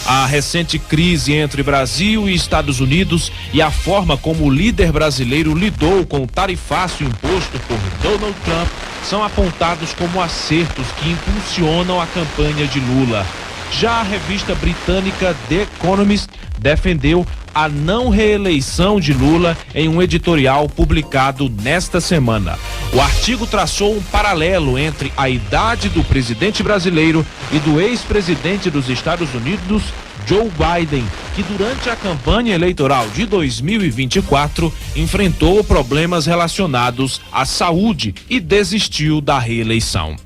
A recente crise entre Brasil e Estados Unidos e a forma como o líder brasileiro lidou com o tarifaço imposto por Donald Trump são apontados como acertos que impulsionam a campanha de Lula. Já a revista britânica The Economist defendeu a não reeleição de Lula em um editorial publicado nesta semana. O artigo traçou um paralelo entre a idade do presidente brasileiro e do ex-presidente dos Estados Unidos, Joe Biden, que durante a campanha eleitoral de 2024 enfrentou problemas relacionados à saúde e desistiu da reeleição.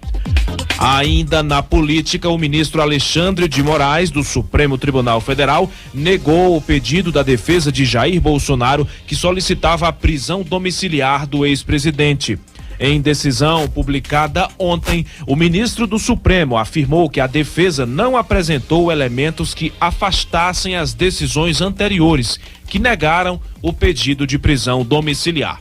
Ainda na política, o ministro Alexandre de Moraes, do Supremo Tribunal Federal, negou o pedido da defesa de Jair Bolsonaro, que solicitava a prisão domiciliar do ex-presidente. Em decisão publicada ontem, o ministro do Supremo afirmou que a defesa não apresentou elementos que afastassem as decisões anteriores, que negaram o pedido de prisão domiciliar.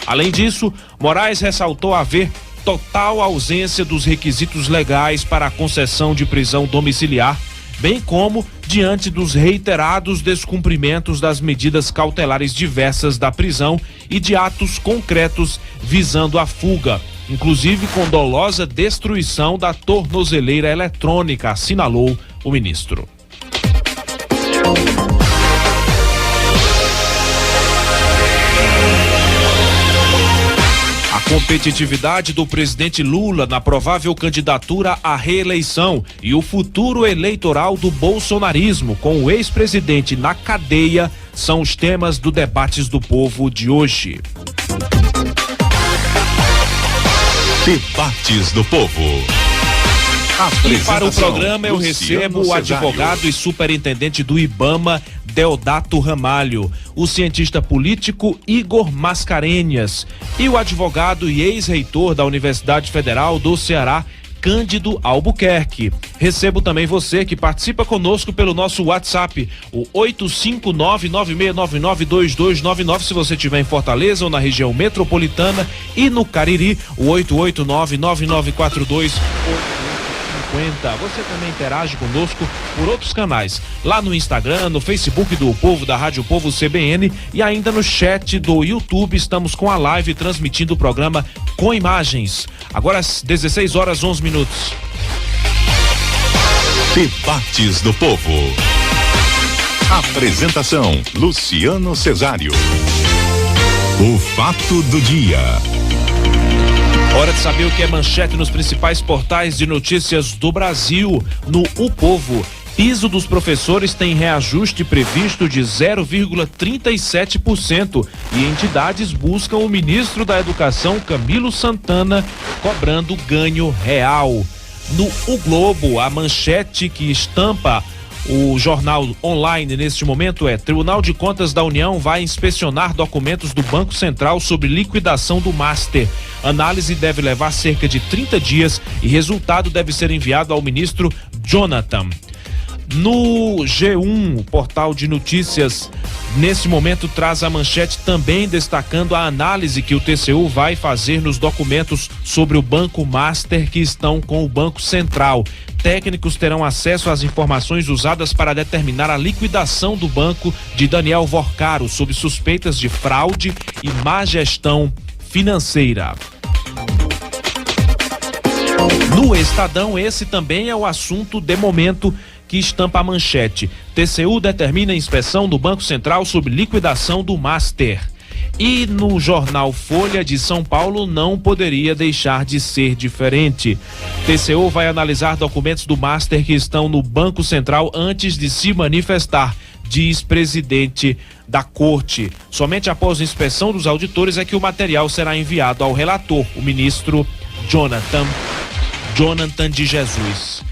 Além disso, Moraes ressaltou haver total ausência dos requisitos legais para a concessão de prisão domiciliar, bem como diante dos reiterados descumprimentos das medidas cautelares diversas da prisão e de atos concretos visando a fuga, inclusive com dolosa destruição da tornozeleira eletrônica, assinalou o ministro. A competitividade do presidente Lula na provável candidatura à reeleição e o futuro eleitoral do bolsonarismo com o ex-presidente na cadeia são os temas do Debates do Povo de hoje. Debates do Povo. E para o programa eu recebo o advogado e superintendente do IBAMA, Deodato Ramalho, o cientista político Igor Mascarenhas e o advogado e ex-reitor da Universidade Federal do Ceará, Cândido Albuquerque. Recebo também você que participa conosco pelo nosso WhatsApp, o 859-9699-2299, se você estiver em Fortaleza ou na região metropolitana, e no Cariri, o 889-9942-8850. Você também interage conosco por outros canais, lá no Instagram, no Facebook do Povo, da Rádio Povo CBN, e ainda no chat do YouTube. Estamos com a live transmitindo o programa com imagens. Agora às 16h11. Debates do Povo. Apresentação: Luciano Cesário. O fato do dia. Hora de saber o que é manchete nos principais portais de notícias do Brasil. No O Povo, piso dos professores tem reajuste previsto de 0,37% e entidades buscam o ministro da Educação, Camilo Santana, cobrando ganho real. No O Globo, a manchete que estampa o jornal online neste momento é: Tribunal de Contas da União vai inspecionar documentos do Banco Central sobre liquidação do Master. Análise deve levar cerca de 30 dias e resultado deve ser enviado ao ministro Jonathan. No G1, o portal de notícias, nesse momento traz a manchete também destacando a análise que o TCU vai fazer nos documentos sobre o Banco Master que estão com o Banco Central. Técnicos terão acesso às informações usadas para determinar a liquidação do banco de Daniel Vorcaro sob suspeitas de fraude e má gestão financeira. No Estadão, esse também é o assunto de momento que estampa a manchete: TCU determina a inspeção do Banco Central sobre liquidação do Master. E no jornal Folha de São Paulo não poderia deixar de ser diferente. TCU vai analisar documentos do Master que estão no Banco Central antes de se manifestar, diz presidente da corte. Somente após a inspeção dos auditores é que o material será enviado ao relator, o ministro Jonathan de Jesus.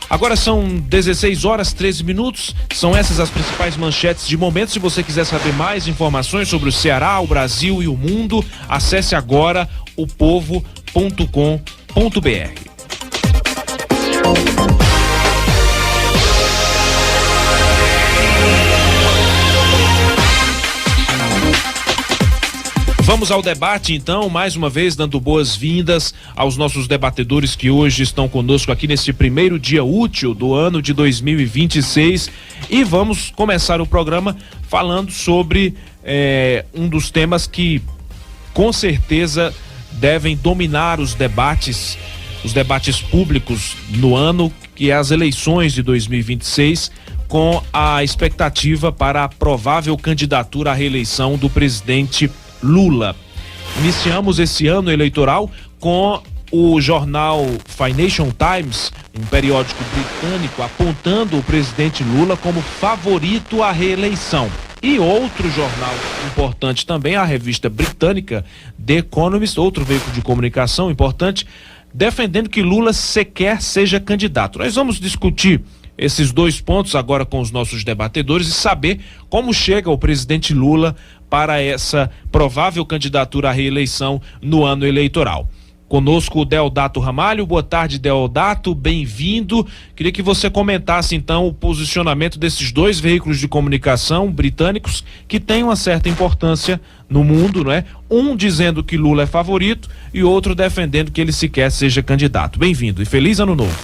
Agora são 16h13. São essas as principais manchetes de momento. Se você quiser saber mais informações sobre o Ceará, o Brasil e o mundo, acesse agora opovo.com.br. Vamos ao debate, então, mais uma vez dando boas-vindas aos nossos debatedores que hoje estão conosco aqui neste primeiro dia útil do ano de 2026, e vamos começar o programa falando sobre um dos temas que com certeza devem dominar os debates públicos no ano, que é as eleições de 2026, com a expectativa para a provável candidatura à reeleição do presidente Lula. Iniciamos esse ano eleitoral com o jornal Financial Times, um periódico britânico, apontando o presidente Lula como favorito à reeleição. E outro jornal importante também, a revista britânica The Economist, outro veículo de comunicação importante, defendendo que Lula sequer seja candidato. Nós vamos discutir esses dois pontos agora com os nossos debatedores e saber como chega o presidente Lula para essa provável candidatura à reeleição no ano eleitoral. Conosco o Deodato Ramalho. Boa tarde, Deodato, bem-vindo. Queria que você comentasse então o posicionamento desses dois veículos de comunicação britânicos que têm uma certa importância no mundo, não é? Um dizendo que Lula é favorito e outro defendendo que ele sequer seja candidato. Bem-vindo e feliz ano novo.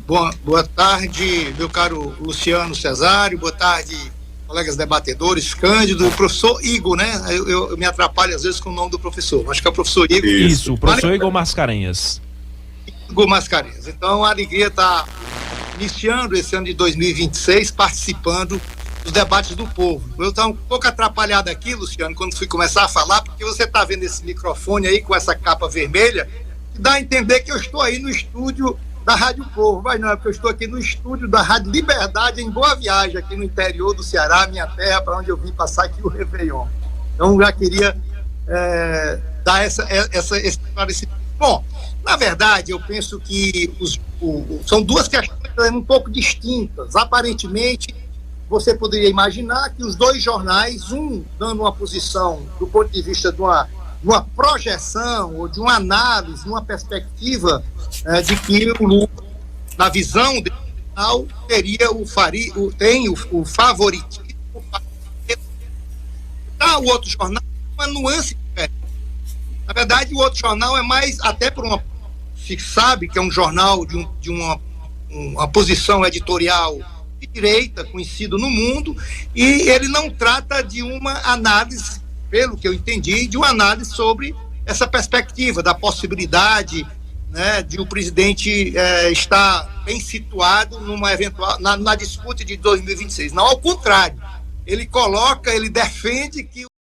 Bom, boa tarde, meu caro Luciano Cesário, boa tarde, colegas debatedores, Cândido, o professor Igor, né? Eu me atrapalho às vezes com o nome do professor, acho que é o professor Igor. Isso, o professor Igor Mascarenhas. Igor Mascarenhas. Então, a alegria está iniciando esse ano de 2026, participando dos debates do povo. Eu estava um pouco atrapalhado aqui, Luciano, quando fui começar a falar, porque você está vendo esse microfone aí com essa capa vermelha, que dá a entender que eu estou aí no estúdio da Rádio Povo, mas não, é porque eu estou aqui no estúdio da Rádio Liberdade, em Boa Viagem, aqui no interior do Ceará, minha terra, para onde eu vim passar aqui o Réveillon. Então, já queria dar esse esclarecimento. Bom, na verdade, eu penso que são duas questões um pouco distintas. Aparentemente, você poderia imaginar que os dois jornais, um dando uma posição do ponto de vista de uma projeção ou de uma análise, uma perspectiva de que o Lula, na visão dele, tem o favoritismo. O outro jornal uma nuance diferente. Na verdade, o outro jornal é mais, até por uma... se sabe que é um jornal de uma posição editorial de direita, conhecido no mundo, e ele não trata de uma análise, pelo que eu entendi, de uma análise sobre essa perspectiva da possibilidade, né, de o presidente estar bem situado numa eventual, na disputa de 2026. Não, ao contrário, ele defende que